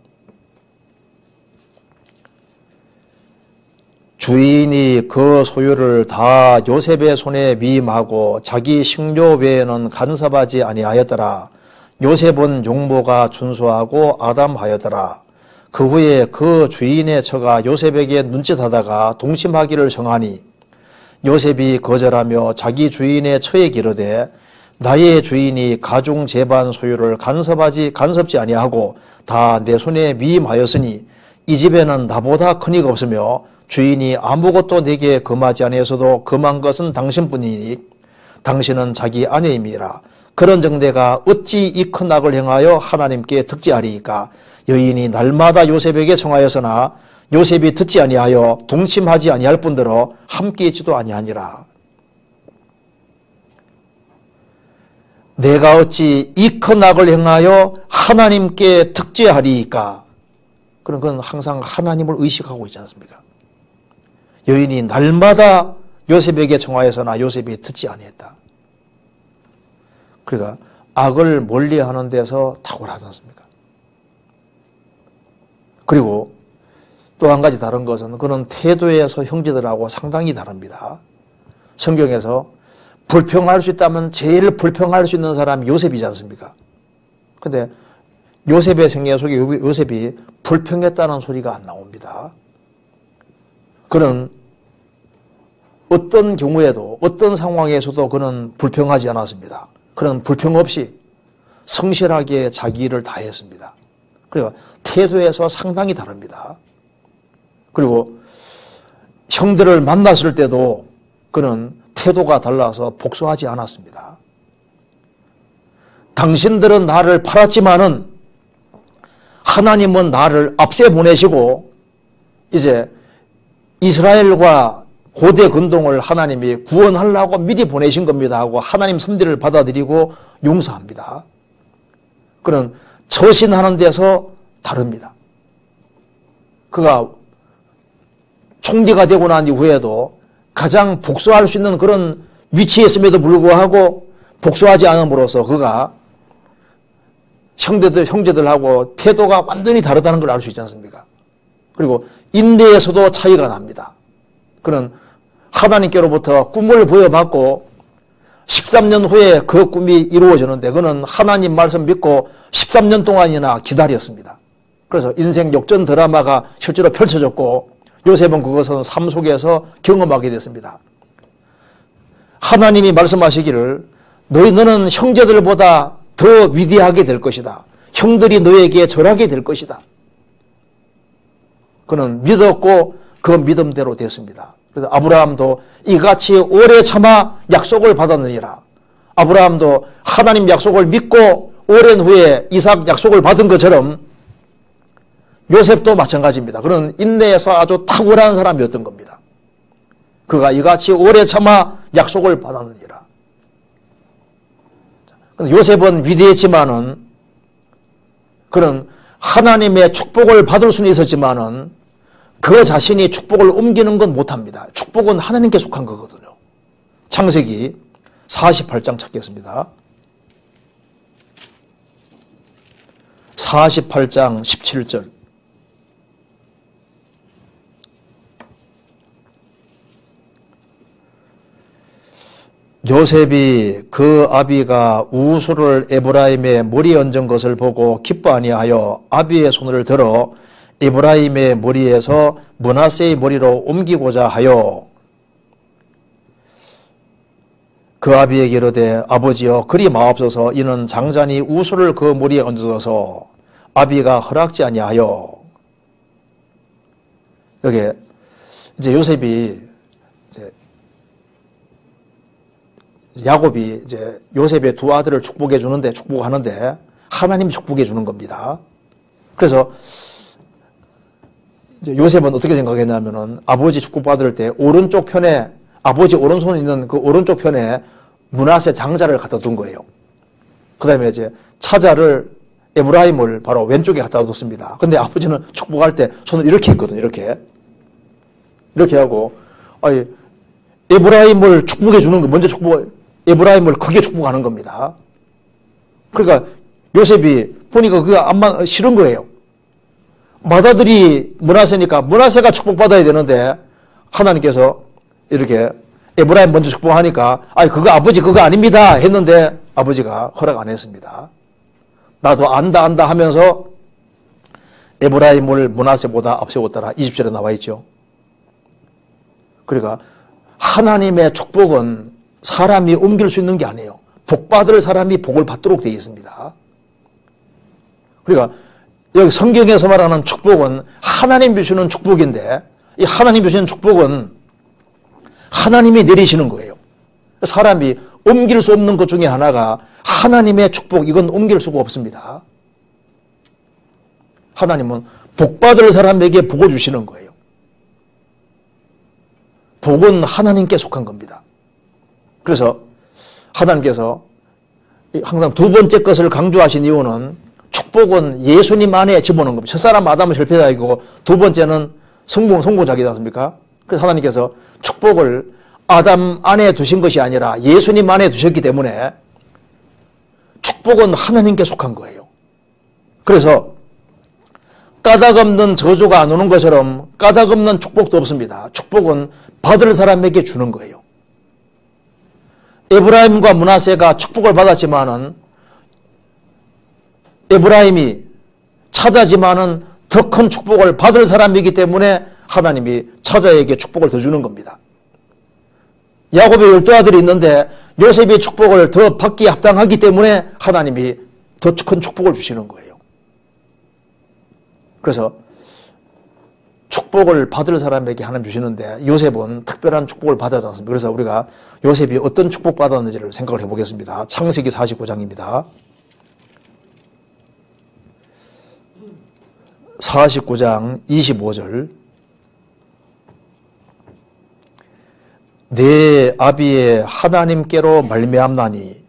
주인이 그 소유를 다 요셉의 손에 위임하고 자기 식료 외에는 간섭하지 아니하였더라. 요셉은 용모가 준수하고 아담하였더라. 그 후에 그 주인의 처가 요셉에게 눈짓하다가 동침하기를 정하니 요셉이 거절하며 자기 주인의 처에게 이르되 나의 주인이 가중 제반 소유를 간섭지 아니하고 다 내 손에 위임하였으니 이 집에는 나보다 큰 이가 없으며 주인이 아무것도 내게 금하지 아니하여서도 금한 것은 당신뿐이니 당신은 자기 아내임이라. 그런즉 내가 어찌 이 큰 악을 행하여 하나님께 득지하리이까. 여인이 날마다 요셉에게 청하였으나 요셉이 듣지 아니하여 동침하지 아니할 뿐더러 함께 있지도 아니하니라. 내가 어찌 이 큰 악을 행하여 하나님께 득죄하리이까. 그런 건 항상 하나님을 의식하고 있지 않습니까? 여인이 날마다 요셉에게 청하였으나 요셉이 듣지 아니했다. 그러니까 악을 멀리하는 데서 탁월하지 않습니까? 그리고 또 한 가지 다른 것은 그는 태도에서 형제들하고 상당히 다릅니다. 성경에서 불평할 수 있다면 제일 불평할 수 있는 사람이 요셉이지 않습니까? 근데 요셉의 생애 속에 요셉이 불평했다는 소리가 안 나옵니다. 그는 어떤 경우에도 어떤 상황에서도 그는 불평하지 않았습니다. 그는 불평 없이 성실하게 자기 일을 다했습니다. 그러니까 태도에서 상당히 다릅니다. 그리고 형들을 만났을 때도 그는 태도가 달라서 복수하지 않았습니다. 당신들은 나를 팔았지만은 하나님은 나를 앞세 보내시고 이제 이스라엘과 고대 근동을 하나님이 구원하려고 미리 보내신 겁니다 하고 하나님 섭리를 받아들이고 용서합니다. 그는 처신하는 데서 다릅니다. 그가 총리가 되고 난 이후에도 가장 복수할 수 있는 그런 위치에 있음에도 불구하고 복수하지 않음으로써 그가 형제들하고 태도가 완전히 다르다는 걸 알 수 있지 않습니까? 그리고 인내에서도 차이가 납니다. 그는 하나님께로부터 꿈을 부여받고 13년 후에 그 꿈이 이루어지는데 그는 하나님 말씀 믿고 13년 동안이나 기다렸습니다. 그래서 인생 역전 드라마가 실제로 펼쳐졌고 요셉은 그것은 삶 속에서 경험하게 됐습니다. 하나님이 말씀하시기를 너는 형제들보다 더 위대하게 될 것이다. 형들이 너에게 절하게 될 것이다. 그는 믿었고 그 믿음대로 됐습니다. 그래서 아브라함도 이같이 오래 참아 약속을 받았느니라. 아브라함도 하나님 약속을 믿고 오랜 후에 이삭 약속을 받은 것처럼 요셉도 마찬가지입니다. 그는 인내에서 아주 탁월한 사람이었던 겁니다. 그가 이같이 오래 참아 약속을 받았느니라. 요셉은 위대했지만은 그는 하나님의 축복을 받을 수는 있었지만은 그 자신이 축복을 옮기는 건 못합니다. 축복은 하나님께 속한 거거든요. 창세기 48장 찾겠습니다. 48장 17절. 요셉이 그 아비가 우수를 에브라임의 머리에 얹은 것을 보고 기뻐 아니하여 아비의 손을 들어 에브라임의 머리에서 므낫세의 머리로 옮기고자 하여 그 아비에게 이르되 아버지여 그리 마옵소서 이는 장자니 우수를 그 머리에 얹어서 아비가 허락지 아니하여. 여기 이제 요셉이 야곱이 이제 요셉의 두 아들을 축복하는데 하나님이 축복해 주는 겁니다. 그래서 이제 요셉은 어떻게 생각했냐면은 아버지 축복받을 때 오른쪽 편에 아버지 오른손에 있는 그 오른쪽 편에 므낫세 장자를 갖다 둔 거예요. 그 다음에 이제 차자를 에브라임을 바로 왼쪽에 갖다 뒀습니다. 근데 아버지는 축복할 때 손을 이렇게 했거든요. 이렇게 하고 에브라임을 축복해 주는 거 먼저 에브라임을 크게 축복하는 겁니다. 그러니까 요셉이 보니까 그게 안 싫은 거예요. 맏아들이 므낫세니까 므낫세가 축복받아야 되는데 하나님께서 이렇게 에브라임 먼저 축복하니까 그거 아버지 그거 아닙니다 했는데 아버지가 허락 안 했습니다. 나도 안다 하면서 에브라임을 므낫세보다 앞세웠더라. 20절에 나와 있죠. 그러니까 하나님의 축복은 사람이 옮길 수 있는 게 아니에요. 복받을 사람이 복을 받도록 되어 있습니다. 그러니까 여기 성경에서 말하는 축복은 하나님 주시는 축복인데 이 하나님 주시는 축복은 하나님이 내리시는 거예요. 사람이 옮길 수 없는 것 중에 하나가 하나님의 축복, 이건 옮길 수가 없습니다. 하나님은 복받을 사람에게 복을 주시는 거예요. 복은 하나님께 속한 겁니다. 그래서 하나님께서 항상 두 번째 것을 강조하신 이유는 축복은 예수님 안에 집어넣은 겁니다. 첫사람 아담은 실패자이고 두 번째는 성공자이지 않습니까? 그래서 하나님께서 축복을 아담 안에 두신 것이 아니라 예수님 안에 두셨기 때문에 축복은 하나님께 속한 거예요. 그래서 까닭 없는 저주가 안 오는 것처럼 까닭 없는 축복도 없습니다. 축복은 받을 사람에게 주는 거예요. 에브라임과 므낫세가 축복을 받았지만은 에브라임이 차자지만은 더 큰 축복을 받을 사람이기 때문에 하나님이 차자에게 축복을 더 주는 겁니다. 야곱의 12아들이 있는데 요셉이 축복을 더 받기에 합당하기 때문에 하나님이 더 큰 축복을 주시는 거예요. 그래서 축복을 받을 사람에게 하나님 주시는데 요셉은 특별한 축복을 받았지 않습니까? 그래서 우리가 요셉이 어떤 축복 받았는지를 생각을 해보겠습니다. 창세기 49장입니다. 49장 25절. 내 아비의 하나님께로 말미암나니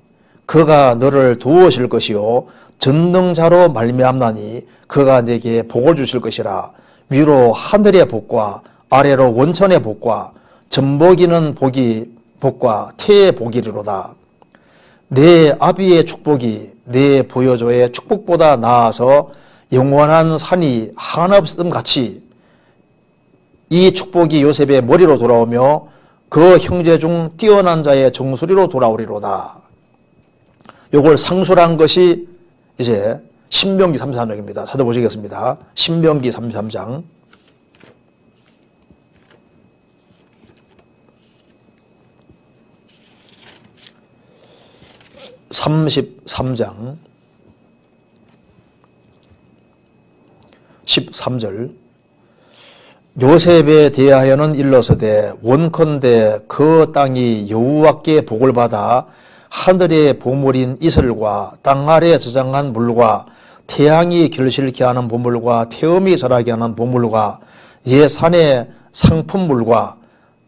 그가 너를 도우실 것이요 전능자로 말미암나니 그가 내게 복을 주실 것이라. 위로 하늘의 복과 아래로 원천의 복과 젖먹이는 복과 태의 복이리로다. 내 아비의 축복이 내 부여조의 축복보다 나아서 영원한 산이 한없음 같이 이 축복이 요셉의 머리로 돌아오며 그 형제 중 뛰어난 자의 정수리로 돌아오리로다. 요걸 상술한 것이 이제 신명기 33장입니다. 찾아보시겠습니다. 신명기 33장 33장 13절. 요셉에 대하여는 일러서되 원컨대 그 땅이 여호와께 복을 받아 하늘의 보물인 이슬과 땅 아래 저장한 물과 태양이 결실케 하는 보물과 태음이 자라게 하는 보물과 예산의 상품물과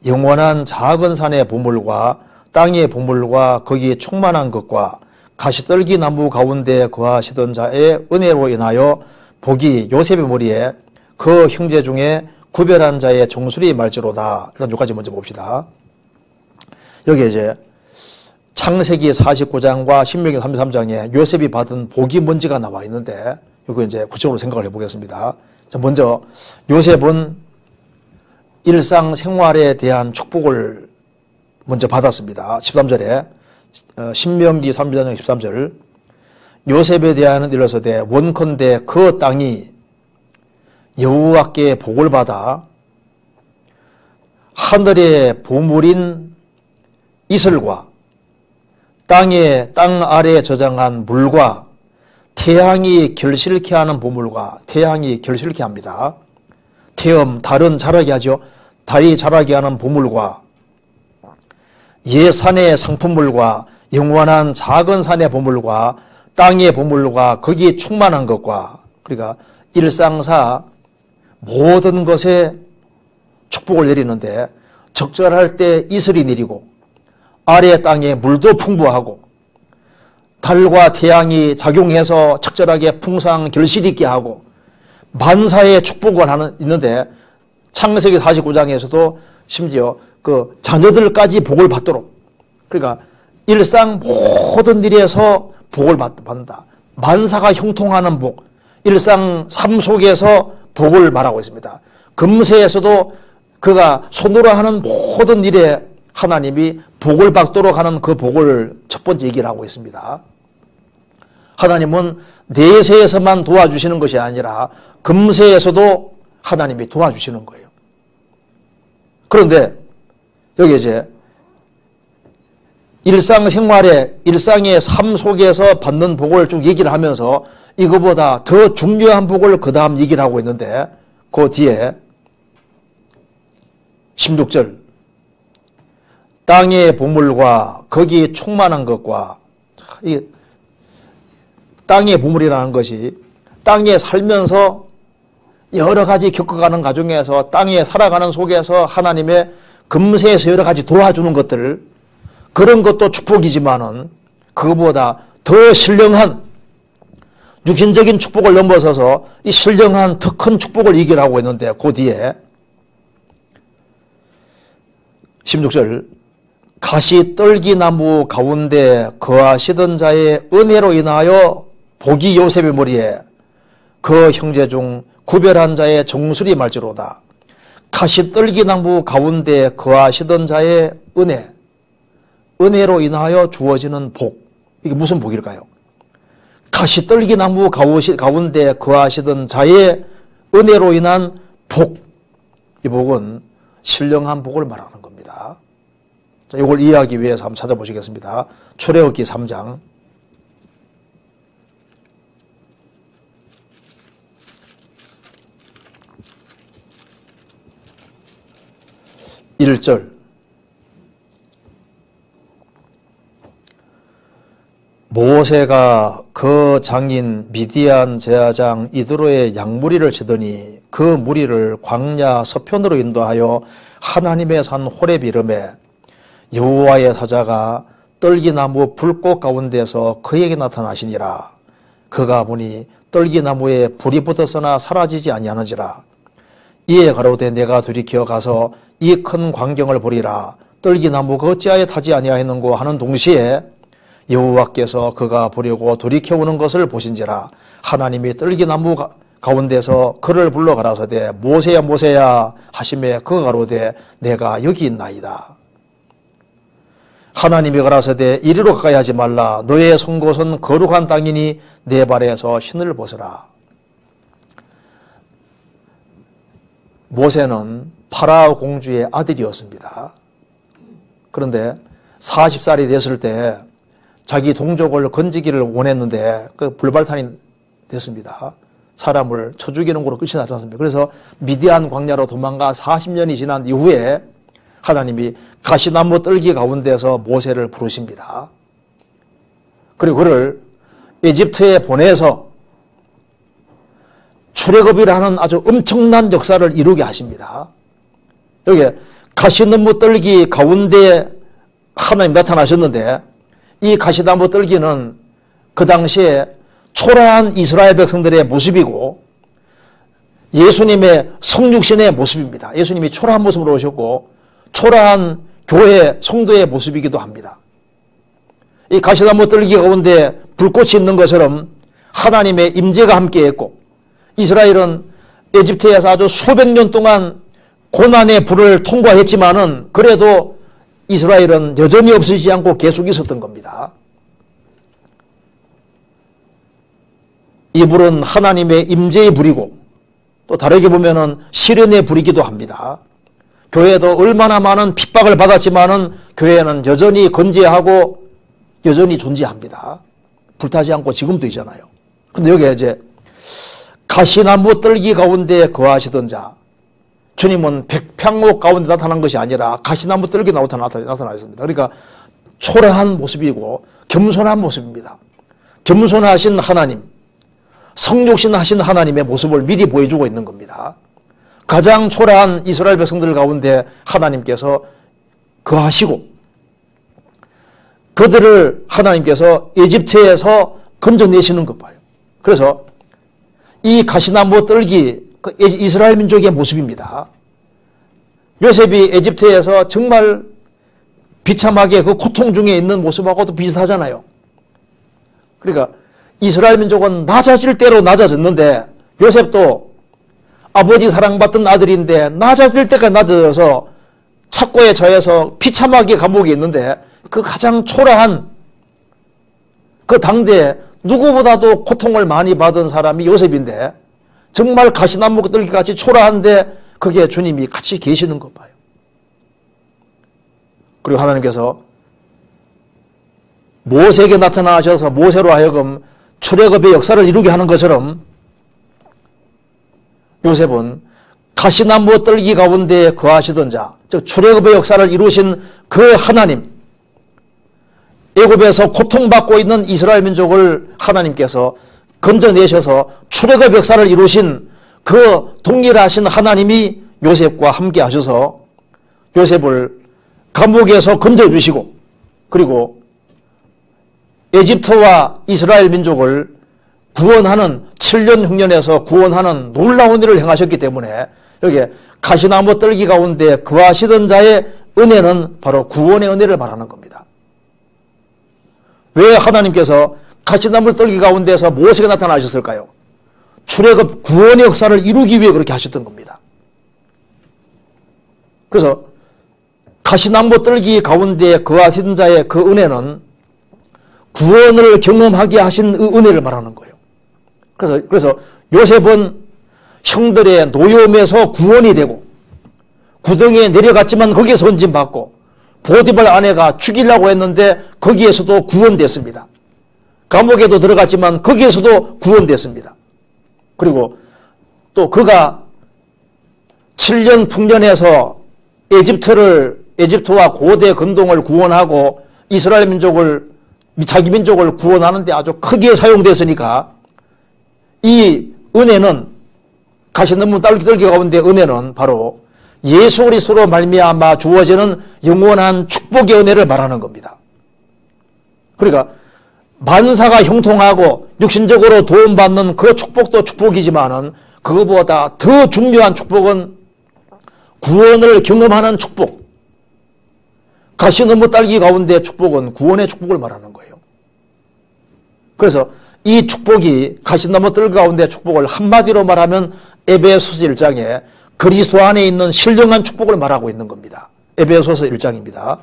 영원한 작은 산의 보물과 땅의 보물과 거기에 충만한 것과 가시떨기 나무 가운데 거하시던 자의 은혜로 인하여 복이 요셉의 머리에 그 형제 중에 구별한 자의 정수리 말지로다. 일단 여기까지 먼저 봅시다. 여기 이제 창세기 49장과 신명기 33장에 요셉이 받은 복이 뭔지가 나와 있는데 이거 이제 구체적으로 생각을 해보겠습니다. 자, 먼저 요셉은 일상생활에 대한 축복을 먼저 받았습니다. 13절에 신명기 33장 13절. 요셉에 대하여는 일러서되 원컨대 그 땅이 여호와께 복을 받아 하늘의 보물인 이슬과 땅 아래에 저장한 물과 태양이 결실케 하는 보물과 태양이 결실케 합니다. 태음, 달은 자라게 하죠. 달이 자라게 하는 보물과 예산의 상품물과 영원한 작은 산의 보물과 땅의 보물과 거기에 충만한 것과 그러니까 일상사 모든 것에 축복을 내리는데 적절할 때 이슬이 내리고 아래 땅에 물도 풍부하고 달과 태양이 작용해서 적절하게 풍성 결실 있게 하고 만사의 축복을 있는데 창세기 49장에서도 심지어 그 자녀들까지 복을 받도록 그러니까 일상 모든 일에서 복을 받는다. 만사가 형통하는 복, 일상 삶 속에서 복을 말하고 있습니다. 금세에서도 그가 손으로 하는 모든 일에 하나님이 복을 받도록 하는 그 복을 첫 번째 얘기를 하고 있습니다. 하나님은 내세에서만 도와주시는 것이 아니라 금세에서도 하나님이 도와주시는 거예요. 그런데 여기 이제 일상의 삶 속에서 받는 복을 쭉 얘기를 하면서 이거보다 더 중요한 복을 그 다음 얘기를 하고 있는데 그 뒤에 16절 땅의 보물과 거기에 충만한 것과 이 땅의 보물이라는 것이 땅에 살면서 여러 가지 겪어가는 과정에서 땅에 살아가는 속에서 하나님의 금세에서 여러 가지 도와주는 것들 그런 것도 축복이지만은 그거보다 더 신령한 육신적인 축복을 넘어서서 이 신령한 더 큰 축복을 얘기를 하고 있는데 그 뒤에 16절 가시떨기나무 가운데 거하시던 자의 은혜로 인하여 복이 요셉의 머리에 그 형제 중 구별한 자의 정수리 말지로다. 가시떨기나무 가운데 거하시던 자의 은혜로 인하여 주어지는 복. 이게 무슨 복일까요? 가시떨기나무 가운데 거하시던 자의 은혜로 인한 복. 이 복은 신령한 복을 말하는 겁니다. 자, 이걸 이해하기 위해서 한번 찾아보시겠습니다. 출애굽기 3장 1절 모세가 그 장인 미디안 제사장 이드로의 양무리를 치더니 그 무리를 광야 서편으로 인도하여 하나님의 산 호렙 이름에 여호와의 사자가 떨기나무 불꽃 가운데서 그에게 나타나시니라. 그가 보니 떨기나무에 불이 붙었으나 사라지지 아니하는지라. 이에 가로되 내가 돌이켜 가서 이 큰 광경을 보리라. 떨기나무가 어찌하여 타지 아니하였는고 하는 동시에 여호와께서 그가 보려고 돌이켜오는 것을 보신지라. 하나님이 떨기나무 가운데서 그를 불러 가라사대 모세야 모세야 하시매 그가 가로되 내가 여기 있나이다. 하나님이 가라사대 이리로 가까이 하지 말라. 너의 선 곳은 거룩한 땅이니 내 발에서 신을 벗으라. 모세는 파라오 공주의 아들이었습니다. 그런데 40살이 됐을 때 자기 동족을 건지기를 원했는데 그 불발탄이 됐습니다. 사람을 쳐 죽이는 걸로 끝이 났지 않습니까? 그래서 미디안 광야로 도망가 40년이 지난 이후에 하나님이 가시나무 뜰기 가운데서 모세를 부르십니다. 그리고 그를 에집트에 보내서 출애굽이라는 아주 엄청난 역사를 이루게 하십니다. 여기 가시나무 뜰기 가운데 하나님 나타나셨는데 이 가시나무 뜰기는 그 당시에 초라한 이스라엘 백성들의 모습이고 예수님의 성육신의 모습입니다. 예수님이 초라한 모습으로 오셨고 초라한 교회 성도의 모습이기도 합니다. 이 가시나무 뜰기 가운데 불꽃이 있는 것처럼 하나님의 임재가 함께했고 이스라엘은 에집트에서 아주 수백 년 동안 고난의 불을 통과했지만은 그래도 이스라엘은 여전히 없어지지 않고 계속 있었던 겁니다. 이 불은 하나님의 임재의 불이고 또 다르게 보면은 시련의 불이기도 합니다. 교회도 얼마나 많은 핍박을 받았지만은 교회는 여전히 건재하고 여전히 존재합니다. 불타지 않고 지금도 있잖아요. 근데 여기에 이제 가시나무 뜰기 가운데 거하시던 자, 주님은 백향목 가운데 나타난 것이 아니라 가시나무 뜰기 가운데 나타나셨습니다. 그러니까 초라한 모습이고 겸손한 모습입니다. 겸손하신 하나님, 성육신하신 하나님의 모습을 미리 보여주고 있는 겁니다. 가장 초라한 이스라엘 백성들 가운데 하나님께서 거하시고 그들을 하나님께서 에집트에서 건져내시는 것 봐요. 그래서 이 가시나무 뜰기 이스라엘 민족의 모습입니다. 요셉이 에집트에서 정말 비참하게 그 고통 중에 있는 모습하고도 비슷하잖아요. 그러니까 이스라엘 민족은 낮아질 대로 낮아졌는데 요셉도 아버지 사랑받던 아들인데 낮아질 때까지 낮아져서 착고에 처해서 비참하게 감옥에 있는데 그 가장 초라한 그 당대에 누구보다도 고통을 많이 받은 사람이 요셉인데 정말 가시나무 뜰기같이 초라한데 거기에 주님이 같이 계시는 것 봐요. 그리고 하나님께서 모세에게 나타나셔서 모세로 하여금 출애굽의 역사를 이루게 하는 것처럼 요셉은 가시나무 뜰기 가운데 거하시던 자, 즉 출애굽의 역사를 이루신 그 하나님, 애굽에서 고통받고 있는 이스라엘 민족을 하나님께서 건져내셔서 출애굽 역사를 이루신 그 동일하신 하나님이 요셉과 함께 하셔서 요셉을 감옥에서 건져주시고 그리고 에집트와 이스라엘 민족을 구원하는 7년 흉년에서 구원하는 놀라운 일을 행하셨기 때문에 여기에 가시나무 뜰기 가운데 거하시던 자의 은혜는 바로 구원의 은혜를 말하는 겁니다. 왜 하나님께서 가시나무 뜰기 가운데서 모세가 나타나셨을까요? 출애굽 구원의 역사를 이루기 위해 그렇게 하셨던 겁니다. 그래서 가시나무 뜰기 가운데 거하신 자의 그 은혜는 구원을 경험하게 하신 은혜를 말하는 거예요. 그래서 요셉은 형들의 노여움에서 구원이 되고 구덩이에 내려갔지만 거기에서 건진받고 보디발 아내가 죽이려고 했는데 거기에서도 구원됐습니다. 감옥에도 들어갔지만 거기에서도 구원됐습니다. 그리고 또 그가 7년 풍년에서 에집트와 고대 근동을 구원하고 이스라엘 민족을 자기 민족을 구원하는데 아주 크게 사용됐으니까 이 은혜는 가시나무 뜰기 가운데 은혜는 바로 예수 그리스도로 말미암아 주어지는 영원한 축복의 은혜를 말하는 겁니다. 그러니까 만사가 형통하고 육신적으로 도움받는 그 축복도 축복이지만은 그것보다 더 중요한 축복은 구원을 경험하는 축복. 가시나무 뜰기 가운데 축복은 구원의 축복을 말하는 거예요. 그래서 이 축복이 가시나무 뜰기 가운데 축복을 한마디로 말하면 에베소서 1장에 그리스도 안에 있는 신령한 축복을 말하고 있는 겁니다. 에베소서 1장입니다.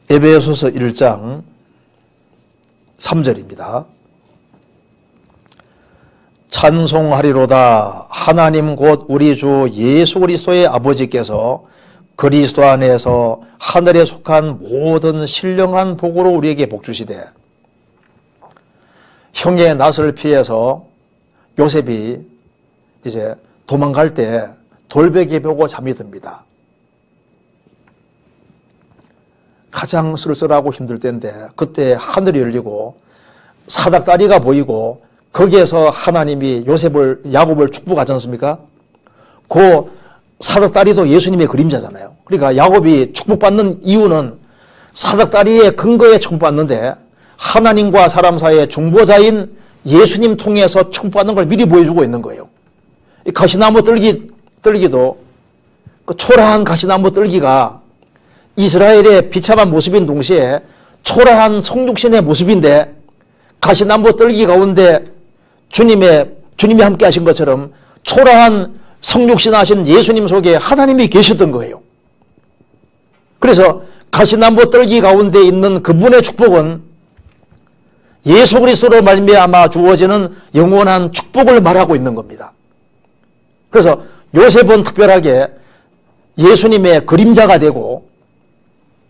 에베소서 1장 3절입니다. 찬송하리로다 하나님 곧 우리 주 예수 그리스도의 아버지께서 그리스도 안에서 하늘에 속한 모든 신령한 복으로 우리에게 복주시되 형의 낯을 피해서 요셉이 이제 도망갈 때 돌베개 보고 잠이 듭니다. 가장 쓸쓸하고 힘들 때인데 그때 하늘이 열리고 사닥다리가 보이고 거기에서 하나님이 야곱을 축복하지 않습니까? 그 사닥다리도 예수님의 그림자잖아요. 그러니까 야곱이 축복받는 이유는 사닥다리의 근거에 축복받는데 하나님과 사람 사이의 중보자인 예수님 통해서 축복받는 걸 미리 보여주고 있는 거예요. 이 가시나무 뜰기도 그 초라한 가시나무 뜰기가 이스라엘의 비참한 모습인 동시에 초라한 성육신의 모습인데 가시나무 뜰기 가운데 주님이 함께 하신 것처럼 초라한 성육신하신 예수님 속에 하나님이 계셨던 거예요. 그래서 가시나무 뜰기 가운데 있는 그분의 축복은 예수 그리스도로 말미암아 주어지는 영원한 축복을 말하고 있는 겁니다. 그래서 요셉은 특별하게 예수님의 그림자가 되고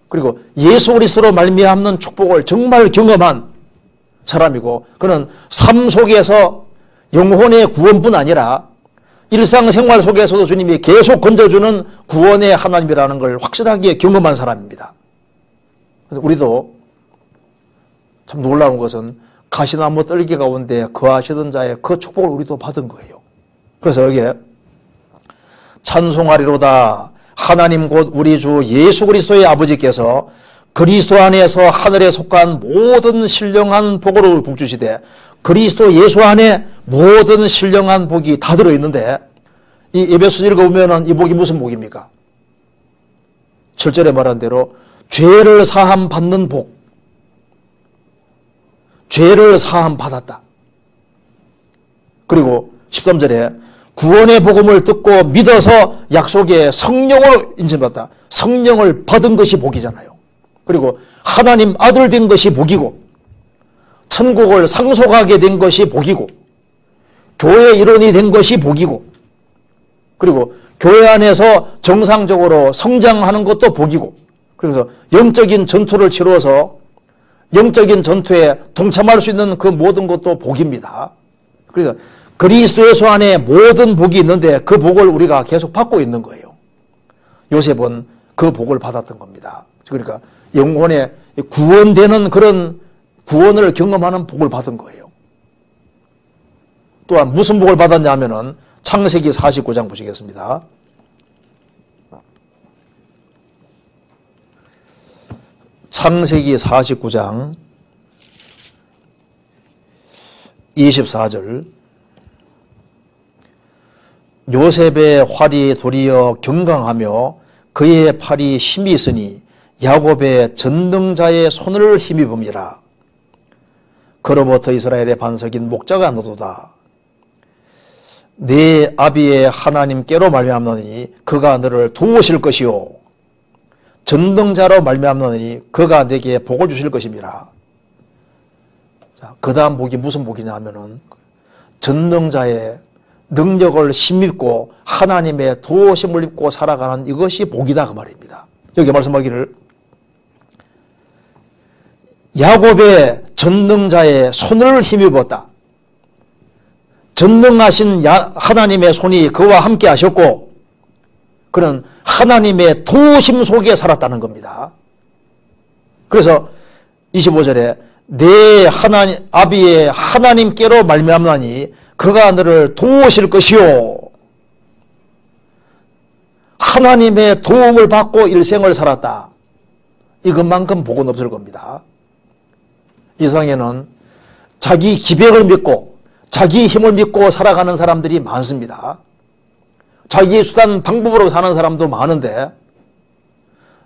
그리고 예수 그리스도로 말미암는 축복을 정말 경험한 사람이고 그는 삶 속에서 영혼의 구원뿐 아니라 일상생활 속에서도 주님이 계속 건져주는 구원의 하나님이라는 걸 확실하게 경험한 사람입니다. 우리도 참 놀라운 것은 가시나무 뜰기 가운데 거하시던 자의 그 축복을 우리도 받은 거예요. 그래서 여기에 찬송하리로다 하나님 곧 우리 주 예수 그리스도의 아버지께서 그리스도 안에서 하늘에 속한 모든 신령한 복으로 복주시되 그리스도 예수 안에 모든 신령한 복이 다 들어있는데 이 에베소서 읽어보면 이 복이 무슨 복입니까? 7절에 말한 대로 죄를 사함 받는 복, 죄를 사함 받았다. 그리고 13절에 구원의 복음을 듣고 믿어서 약속의 성령으로 인정받다. 성령을 받은 것이 복이잖아요. 그리고 하나님 아들 된 것이 복이고 천국을 상속하게 된 것이 복이고 교회 일원이 된 것이 복이고 그리고 교회 안에서 정상적으로 성장하는 것도 복이고 그래서 영적인 전투를 치러서 영적인 전투에 동참할 수 있는 그 모든 것도 복입니다. 그러니까 그리스도 예수 안에 모든 복이 있는데 그 복을 우리가 계속 받고 있는 거예요. 요셉은 그 복을 받았던 겁니다. 그러니까 영혼에 구원되는 그런 구원을 경험하는 복을 받은 거예요. 또한 무슨 복을 받았냐면은 창세기 49장 보시겠습니다. 창세기 49장 24절 요셉의 활이 도리어 경강하며 그의 팔이 힘이 있으니 야곱의 전능자의 손을 힘입음이라. 그로부터 이스라엘의 반석인 목자가 너도다. 네 아비의 하나님께로 말미암노니 그가 너를 도우실 것이요 전능자로 말미암노니 그가 네게 복을 주실 것입니다. 그 다음 복이 무슨 복이냐 하면은 전능자의 능력을 힘입고 하나님의 도우심을 입고 살아가는 이것이 복이다 그 말입니다. 여기 말씀하기를 야곱의 전능자의 손을 힘입었다. 전능하신 하나님의 손이 그와 함께 하셨고 그는 하나님의 도우심 속에 살았다는 겁니다. 그래서 25절에 내 아비의 하나님께로 말미암나니 그가 너를 도우실 것이요. 하나님의 도움을 받고 일생을 살았다. 이것만큼 복은 없을 겁니다. 이 세상에는 자기 기백을 믿고 자기 힘을 믿고 살아가는 사람들이 많습니다. 자기 수단 방법으로 사는 사람도 많은데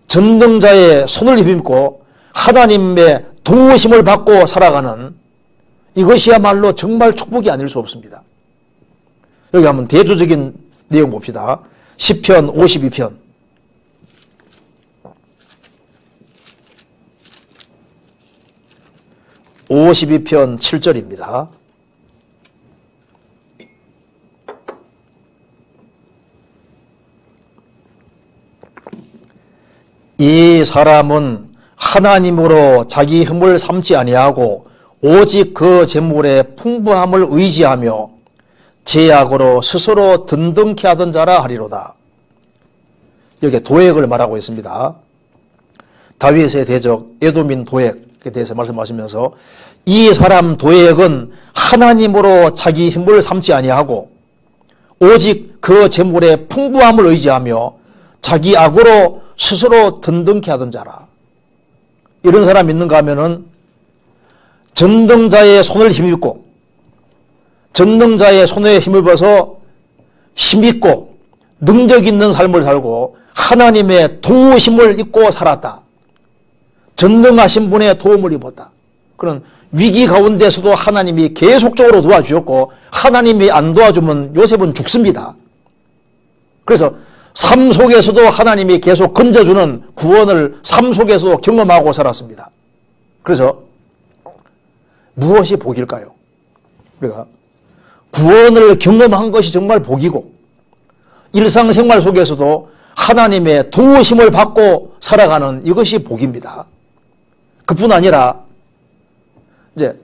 전능자의 손을 힘입고 하나님의 도우심을 받고 살아가는 이것이야말로 정말 축복이 아닐 수 없습니다. 여기 한번 대조적인 내용 봅시다. 시편 52편 7절입니다. 이 사람은 하나님으로 자기 힘을 삼지 아니하고 오직 그 재물의 풍부함을 의지하며 제약으로 스스로 든든케 하던 자라 하리로다. 여기 도액을 말하고 있습니다. 다윗의 대적 에돔인 도액에 대해서 말씀하시면서 이 사람 도액은 하나님으로 자기 힘을 삼지 아니하고 오직 그 재물의 풍부함을 의지하며 자기 악으로 스스로 든든케 하던 자라. 이런 사람 있는가 하면은 전능자의 손을 힘입고 전능자의 손에 힘입어서 힘있고 능력 있는 삶을 살고 하나님의 도우심을 입고 살았다. 전능하신 분의 도움을 입었다. 그런 위기 가운데서도 하나님이 계속적으로 도와주셨고 하나님이 안 도와주면 요셉은 죽습니다. 그래서 삶 속에서도 하나님이 계속 건져주는 구원을 삶 속에서도 경험하고 살았습니다. 그래서 무엇이 복일까요? 우리가 구원을 경험한 것이 정말 복이고 일상생활 속에서도 하나님의 도우심을 받고 살아가는 이것이 복입니다. 그뿐 아니라 이제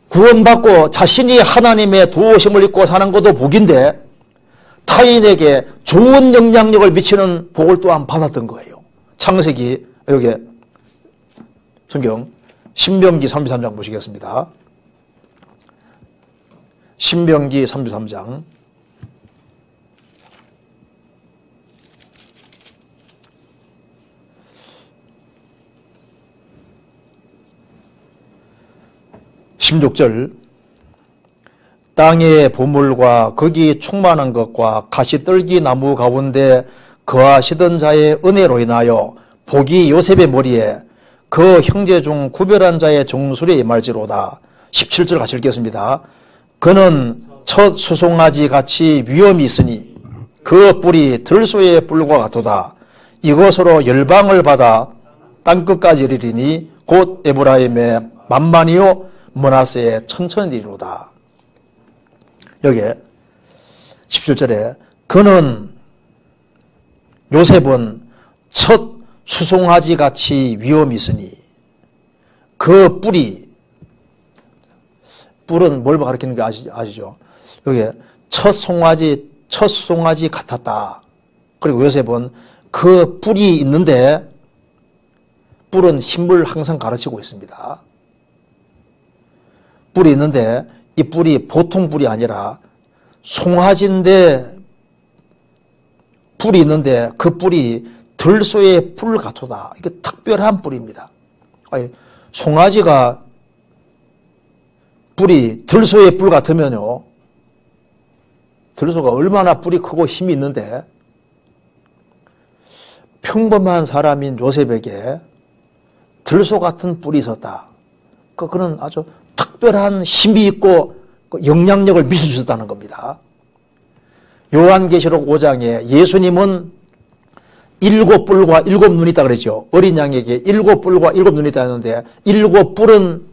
구원받고 자신이 하나님의 도우심을 입고 사는 것도 복인데 타인에게 좋은 영향력을 미치는 복을 또한 받았던 거예요. 창세기 여기 성경 신명기 33장 보시겠습니다. 신명기 33장 16절 땅의 보물과 거기 충만한 것과 가시떨기 나무 가운데 거하시던 자의 은혜로 인하여 복이 요셉의 머리에 그 형제 중 구별한 자의 정술에 임할지로다. 17절 같이 읽겠습니다. 그는 첫 수송아지 같이 위엄이 있으니 그 뿔이 들소의 뿔과 같도다. 이것으로 열방을 받아 땅끝까지 이르리니 곧 에브라임의 만만이요 므낫세의 천천이로다. 여기에 17절에 그는 요셉은 첫 수송아지 같이 위엄이 있으니 그 뿔은 뭘 가리키는 게 아시죠? 여기에 첫 송아지 같았다. 그리고 요셉은 그 뿔이 있는데 뿔은 힘을 항상 가르치고 있습니다. 뿔이 있는데 이 뿔이 보통 뿔이 아니라 송아지인데 뿔이 있는데 그 뿔이 들소의 뿔 같도다. 이게 특별한 뿔입니다. 송아지가 불이 들소의 불 같으면요, 들소가 얼마나 불이 크고 힘이 있는데 평범한 사람인 요셉에게 들소 같은 뿔이 있었다. 그는 아주 특별한 힘이 있고 영향력을 미칠 수 있다는 겁니다. 요한계시록 5장에 예수님은 7뿔과 7눈이 있다 그랬죠. 어린 양에게 7뿔과 7눈이 있다 했는데 7뿔은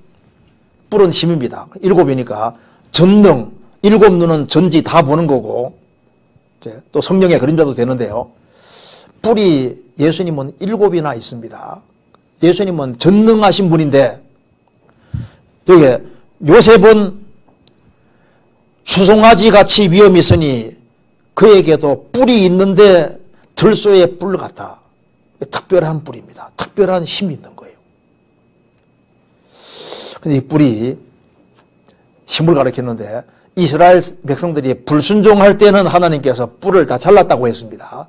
힘입니다. 7이니까 전능, 7눈은 전지 다 보는 거고, 또 성령의 그림자도 되는데요. 뿔이 예수님은 7이나 있습니다. 예수님은 전능하신 분인데, 여기 요셉은 수송아지 같이 위험이 있으니 그에게도 뿔이 있는데 들소의 뿔 같다. 특별한 뿔입니다. 특별한 힘이 있는 거예요. 근데 이 뿔이 힘을 가리켰는데 이스라엘 백성들이 불순종할 때는 하나님께서 뿔을 다 잘랐다고 했습니다.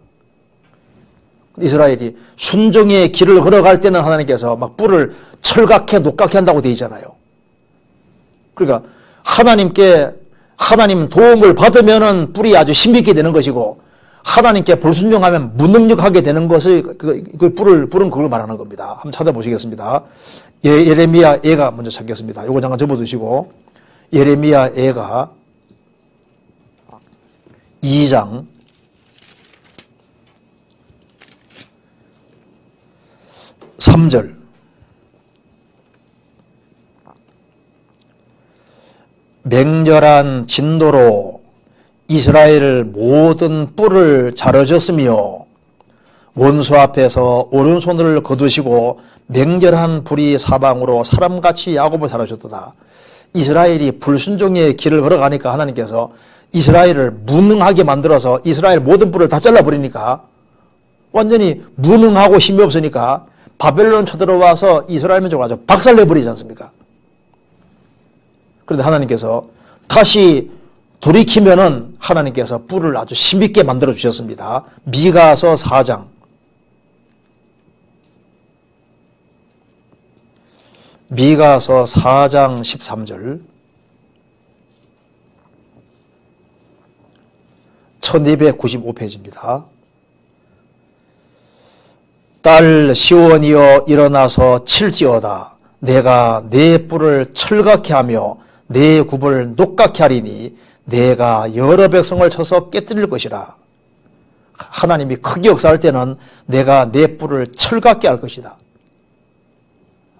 이스라엘이 순종의 길을 걸어갈 때는 하나님께서 막 뿔을 철갑게 녹각해 한다고 되어 있잖아요. 그러니까 하나님 도움을 받으면은 뿔이 아주 힘있게 되는 것이고, 하나님께 불순종하면 무능력하게 되는 것을 뿔은 그걸 말하는 겁니다. 한번 찾아보시겠습니다. 예레미야 애가 먼저 찾겠습니다. 요거 잠깐 접어두시고, 예레미야 애가 2장 3절. 맹렬한 진도로 이스라엘 모든 뿔을 자르셨으며 원수 앞에서 오른손을 거두시고 맹렬한 불이 사방으로 사람같이 야곱을 자르셨도다. 이스라엘이 불순종의 길을 걸어가니까 하나님께서 이스라엘을 무능하게 만들어서 이스라엘 모든 뿔을 다 잘라버리니까 완전히 무능하고 힘이 없으니까 바벨론 쳐들어와서 이스라엘 민족을 아주 박살내버리지 않습니까? 그런데 하나님께서 다시 돌이키면은 하나님께서 뿔을 아주 힘있게 만들어 주셨습니다. 미가서 4장. 미가서 4장 13절. 1295페이지입니다. 딸 시온이여 일어나서 칠지어다. 내가 내 뿔을 철갑게 하며 내 굽을 녹각게 하리니 내가 여러 백성을 쳐서 깨뜨릴 것이라. 하나님이 크게 역사할 때는 내가 내 뿔을 철갑게 할 것이다.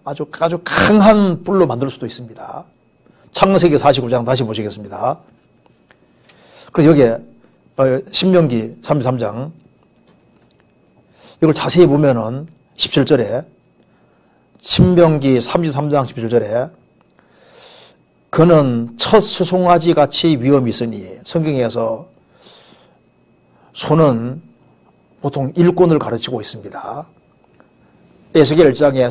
아주 강한 뿔로 만들 수도 있습니다. 창세기 49장 다시 보시겠습니다. 그래서 여기에 신명기 33장 이걸 자세히 보면은 17절에 신명기 33장 17절에 그는 첫 수송아지 같이 위험이 있으니, 성경에서 소는 보통 일꾼을 가르치고 있습니다. 에스겔 1장에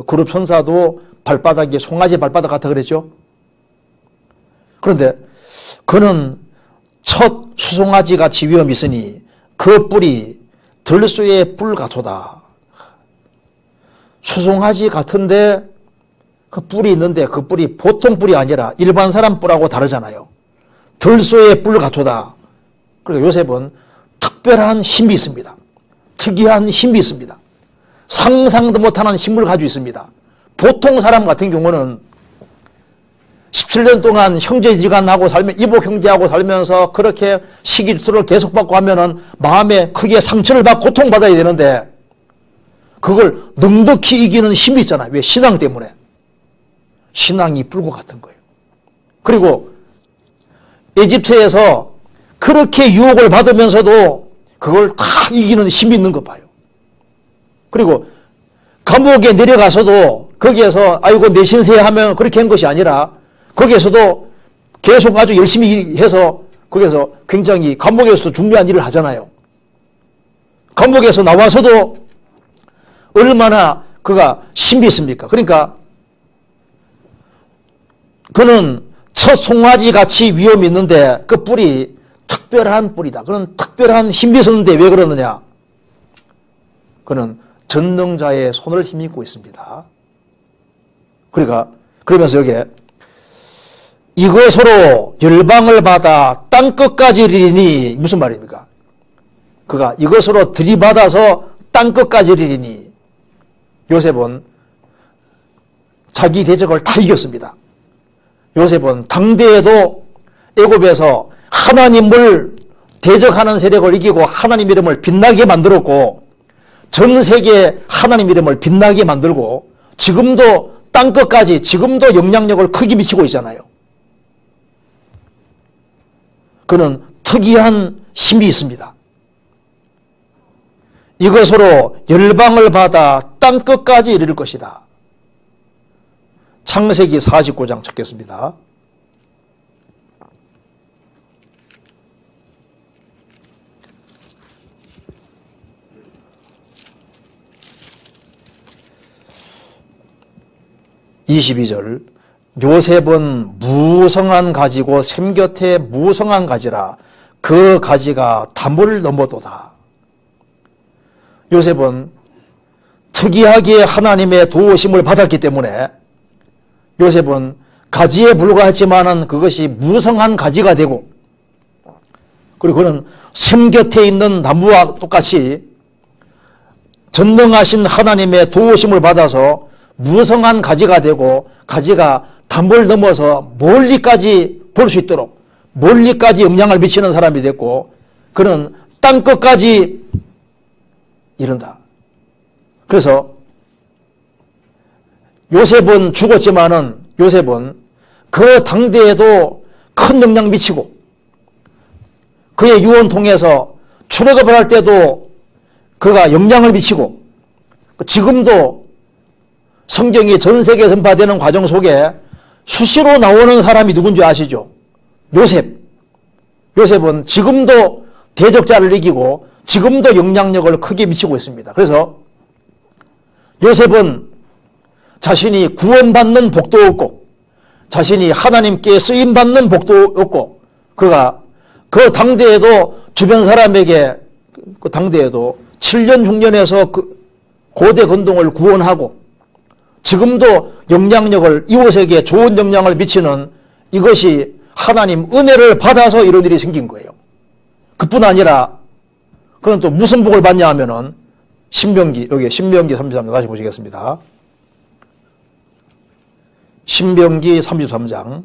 그룹 천사도 발바닥이 송아지 발바닥 같아 그랬죠. 그런데 그는 첫 수송아지 같이 위험이 있으니 그 뿔이 들소의 뿔 같도다. 수송아지 같은데 그 뿔이 있는데 그 뿔이 보통 뿔이 아니라 일반 사람 뿔하고 다르잖아요. 들소의 뿔 같도다. 그러니까 요셉은 특별한 힘이 있습니다. 특이한 힘이 있습니다. 상상도 못하는 힘을 가지고 있습니다. 보통 사람 같은 경우는 17년 동안 형제지간하고 살면 이복 형제하고 살면서 그렇게 시기수를 계속 받고 하면은 마음에 크게 상처를 받고 고통받아야 되는데 그걸 넉넉히 이기는 힘이 있잖아요. 왜? 신앙 때문에. 신앙이 불과 같은 거예요. 그리고 에집트에서 그렇게 유혹을 받으면서도 그걸 다 이기는 힘이 있는 거 봐요. 그리고 감옥에 내려가서도 거기에서 아이고 내 신세 하면 그렇게 한 것이 아니라 거기에서도 계속 아주 열심히 해서 거기에서 굉장히 감옥에서도 중요한 일을 하잖아요. 감옥에서 나와서도 얼마나 그가 힘이 있습니까? 그러니까 그는 첫 송아지 같이 위험이 있는데 그 뿔이 특별한 뿔이다. 그는 특별한 힘이 있었는데 왜 그러느냐? 그는 전능자의 손을 힘입고 있습니다. 그러니까 그러면서 여기에 이것으로 열방을 받아 땅끝까지 이르리니 무슨 말입니까? 그가 이것으로 들이받아서 땅끝까지 이르리니 요셉은 자기 대적을 다 이겼습니다. 요셉은 당대에도 애굽에서 하나님을 대적하는 세력을 이기고 하나님 이름을 빛나게 만들었고 전 세계에 하나님 이름을 빛나게 만들고 지금도 땅끝까지 지금도 영향력을 크게 미치고 있잖아요. 그는 특이한 힘이 있습니다. 이것으로 열방을 받아 땅끝까지 이를 것이다. 창세기 49장 찾겠습니다. (22절) 요셉은 무성한 가지고 샘 곁에 무성한 가지라 그 가지가 담을 넘어도다. 요셉은 특이하게 하나님의 도우심을 받았기 때문에 요셉은 가지에 불과하지만은 그것이 무성한 가지가 되고 그리고 그는 샘 곁에 있는 나무와 똑같이 전능하신 하나님의 도우심을 받아서 무성한 가지가 되고 가지가 담을 넘어서 멀리까지 볼 수 있도록 멀리까지 영향을 미치는 사람이 됐고 그는 땅끝까지 이른다. 그래서 요셉은 죽었지만은 요셉은 그 당대에도 큰 영향 미치고 그의 유언 통해서 출애굽을 할 때도 그가 영향을 미치고 지금도 성경이 전 세계에 전파되는 과정 속에 수시로 나오는 사람이 누군지 아시죠? 요셉. 요셉은 지금도 대적자를 이기고 지금도 영향력을 크게 미치고 있습니다. 그래서 요셉은 자신이 구원받는 복도 없고 자신이 하나님께 쓰임받는 복도 없고 그가 그 당대에도 주변 사람에게 그 당대에도 7년 흉년에서 그 고대 건동을 구원하고 지금도 영향력을 이웃에게 좋은 영향을 미치는 이것이 하나님 은혜를 받아서 이런 일이 생긴 거예요. 그뿐 아니라 그는 또 무슨 복을 받냐 하면은 신명기 여기 신명기 33장 다시 보시겠습니다. 신명기 33장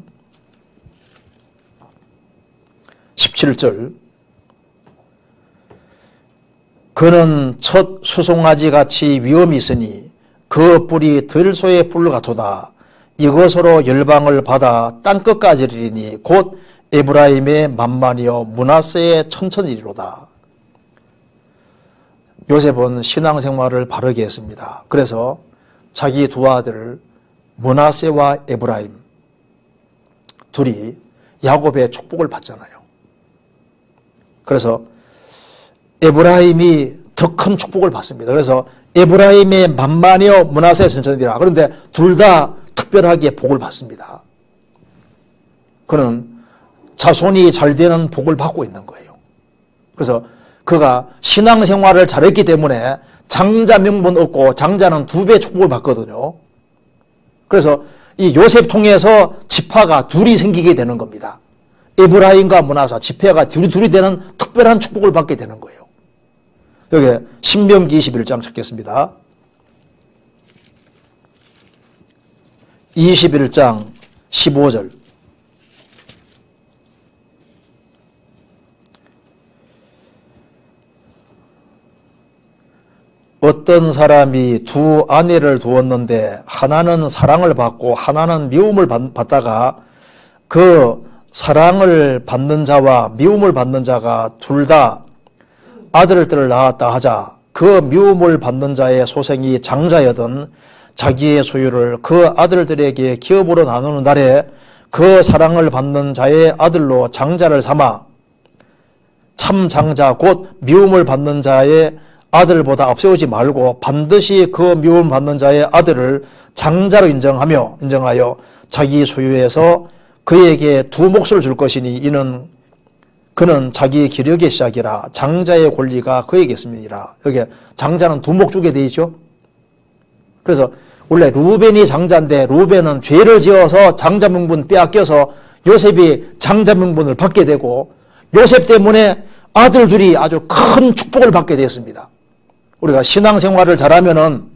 17절 그는 첫 수송아지 같이 위엄이 있으니 그 뿔이 들소의 뿔 같도다. 이것으로 열방을 받아 땅끝까지 이르리니 곧 에브라임의 만만이요 므낫세의 천천이리로다. 요셉은 신앙생활을 바르게 했습니다. 그래서 자기 두 아들 므낫세와 에브라임 둘이 야곱의 축복을 받잖아요. 그래서 에브라임이 더 큰 축복을 받습니다. 그래서 에브라임의 만만이요 므낫세의 천천이라. 그런데 둘 다 특별하게 복을 받습니다. 그는 자손이 잘 되는 복을 받고 있는 거예요. 그래서 그가 신앙생활을 잘했기 때문에 장자 명분 얻고 장자는 2배 축복을 받거든요. 그래서 이 요셉 통해서 지파가 둘이 생기게 되는 겁니다. 에브라임과 므낫세 지파가 둘이 되는 특별한 축복을 받게 되는 거예요. 여기 신명기 21장 찾겠습니다. 21장 15절 어떤 사람이 두 아내를 두었는데 하나는 사랑을 받고 하나는 미움을 받다가 그 사랑을 받는 자와 미움을 받는 자가 둘 다 아들들을 낳았다 하자 그 미움을 받는 자의 소생이 장자여든 자기의 소유를 그 아들들에게 기업으로 나누는 날에 그 사랑을 받는 자의 아들로 장자를 삼아 참 장자 곧 미움을 받는 자의 아들보다 앞세우지 말고 반드시 그 미움 받는 자의 아들을 장자로 인정하여 자기 소유에서 그에게 두 몫을 줄 것이니 그는 자기 기력의 시작이라 장자의 권리가 그에게 있음이니라. 여기 장자는 두 몫 주게 돼 있죠. 그래서 원래 루벤이 장자인데 루벤은 죄를 지어서 장자 명분 빼앗겨서 요셉이 장자 명분을 받게 되고 요셉 때문에 아들들이 아주 큰 축복을 받게 되었습니다. 우리가 신앙생활을 잘하면은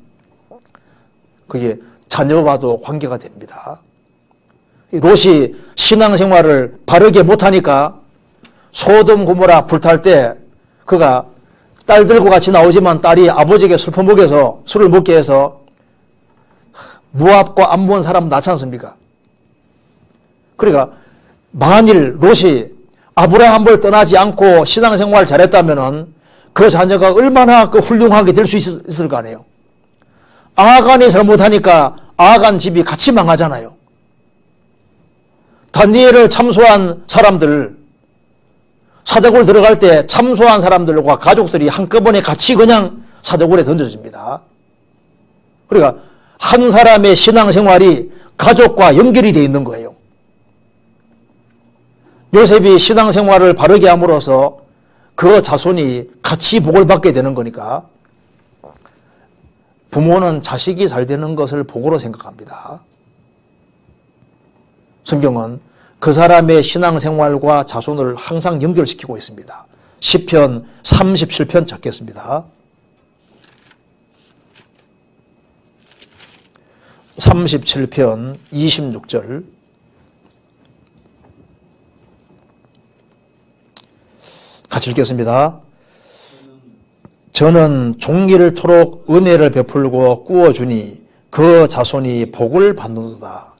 그게 자녀와도 관계가 됩니다. 롯이 신앙생활을 바르게 못하니까 소돔 고모라 불탈 때 그가 딸들과 같이 나오지만 딸이 아버지에게 슬퍼 먹여서 술을 먹게 해서 모압과 암몬 사람 낳지 않습니까? 그러니까 만일 롯이 아브라함을 떠나지 않고 신앙생활을 잘했다면은 그 자녀가 얼마나 훌륭하게 될 수 있을 거 아니에요. 아간이 잘못하니까 아간 집이 같이 망하잖아요. 다니엘을 참소한 사람들, 사자굴 들어갈 때 참소한 사람들과 가족들이 한꺼번에 같이 그냥 사자굴에 던져집니다. 그러니까 한 사람의 신앙생활이 가족과 연결이 되어 있는 거예요. 요셉이 신앙생활을 바르게 함으로써 그 자손이 같이 복을 받게 되는 거니까 부모는 자식이 잘 되는 것을 복으로 생각합니다. 성경은 그 사람의 신앙생활과 자손을 항상 연결시키고 있습니다. 시편 37편 찾겠습니다. 37편 26절 같이 읽겠습니다. 저는 종일토록 은혜를 베풀고 꾸어주니 그 자손이 복을 받는도다.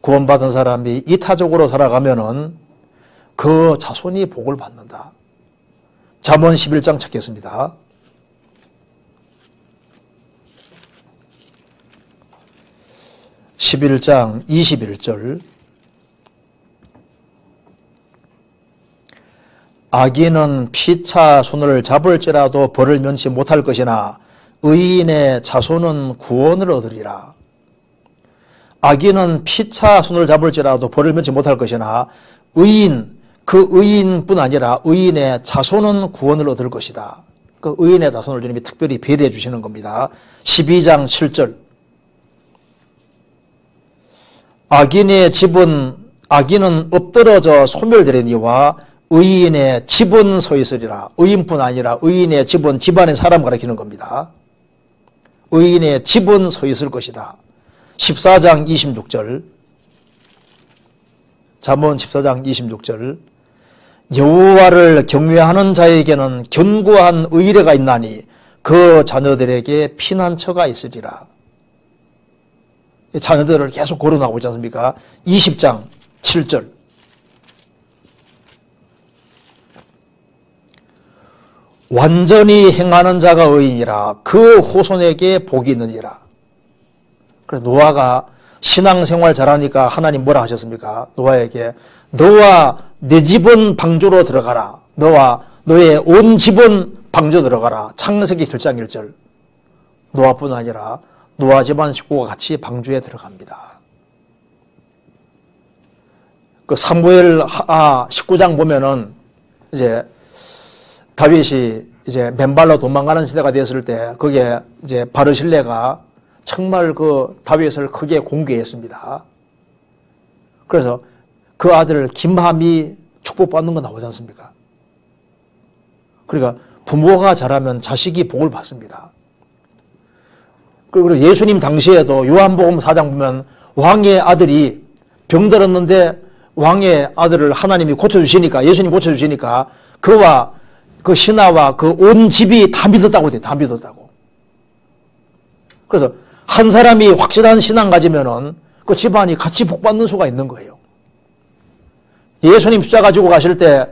구원받은 사람이 이타적으로 살아가면은 그 자손이 복을 받는다. 잠언 11장 찾겠습니다. (11장) 21절 악인은 피차 손을 잡을지라도 벌을 면치 못할 것이나 의인의 자손은 구원을 얻으리라. 악인은 피차 손을 잡을지라도 벌을 면치 못할 것이나 의인, 그 의인뿐 아니라 의인의 자손은 구원을 얻을 것이다. 그 의인의 자손을 주님이 특별히 배려해 주시는 겁니다. 12장 7절 악인은 엎드러져 소멸되려니와 의인의 집은 서 있으리라. 의인뿐 아니라 의인의 집은 집안의 사람 가리키는 겁니다. 의인의 집은 서 있을 것이다. 14장 26절 잠언 14장 26절 여호와를 경외하는 자에게는 견고한 의뢰가 있나니 그 자녀들에게 피난처가 있으리라. 자녀들을 계속 거론하고 있지 않습니까? 20장 7절 완전히 행하는 자가 의인이라 그 후손에게 복이 있느니라. 그래서 노아가 신앙생활 잘하니까 하나님 뭐라 하셨습니까? 노아에게 너와 내 집은 방주로 들어가라. 너와 너의 온 집은 방주 들어가라. 창세기 7장 1절 노아뿐 아니라 노아 집안 식구가 같이 방주에 들어갑니다. 그 사무엘 19장 보면은 이제 다윗이 이제 맨발로 도망가는 시대가 되었을 때 거기에 이제 바르실레가 정말 그 다윗을 크게 공개했습니다. 그래서 그 아들 김함이 축복받는 거 나오지 않습니까? 그러니까 부모가 잘하면 자식이 복을 받습니다. 그리고 예수님 당시에도 요한복음 4장 보면 왕의 아들이 병들었는데 왕의 아들을 하나님이 고쳐주시니까 예수님 고쳐주시니까 그와 그 신하와 그 온 집이 다 믿었다고 돼요. 다 믿었다고. 그래서 한 사람이 확실한 신앙 가지면은 그 집안이 같이 복받는 수가 있는 거예요. 예수님 십자가 지고 가실 때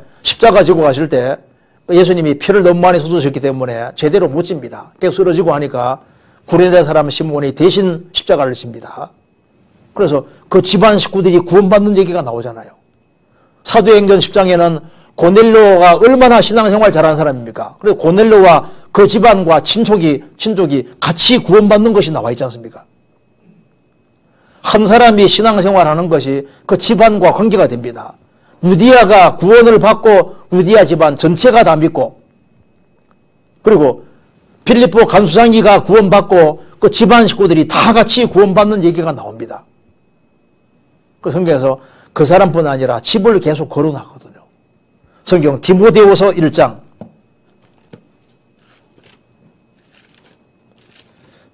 예수님이 피를 너무 많이 쏟으셨기 때문에 제대로 못 집니다. 계속 쓰러지고 하니까 구레네 사람 시몬이 대신 십자가를 집니다. 그래서 그 집안 식구들이 구원받는 얘기가 나오잖아요. 사도행전 10장에는 고넬료가 얼마나 신앙생활 잘하는 사람입니까? 그래서 고넬료와 그 집안과 친족이 같이 구원받는 것이 나와 있지 않습니까? 한 사람이 신앙생활하는 것이 그 집안과 관계가 됩니다. 루디아가 구원을 받고 루디아 집안 전체가 다 믿고 그리고 빌립보 간수장이가 구원받고 그 집안 식구들이 다 같이 구원받는 얘기가 나옵니다. 그 성경에서 그 사람뿐 아니라 집을 계속 거론하거든요. 성경 디모데후서 1장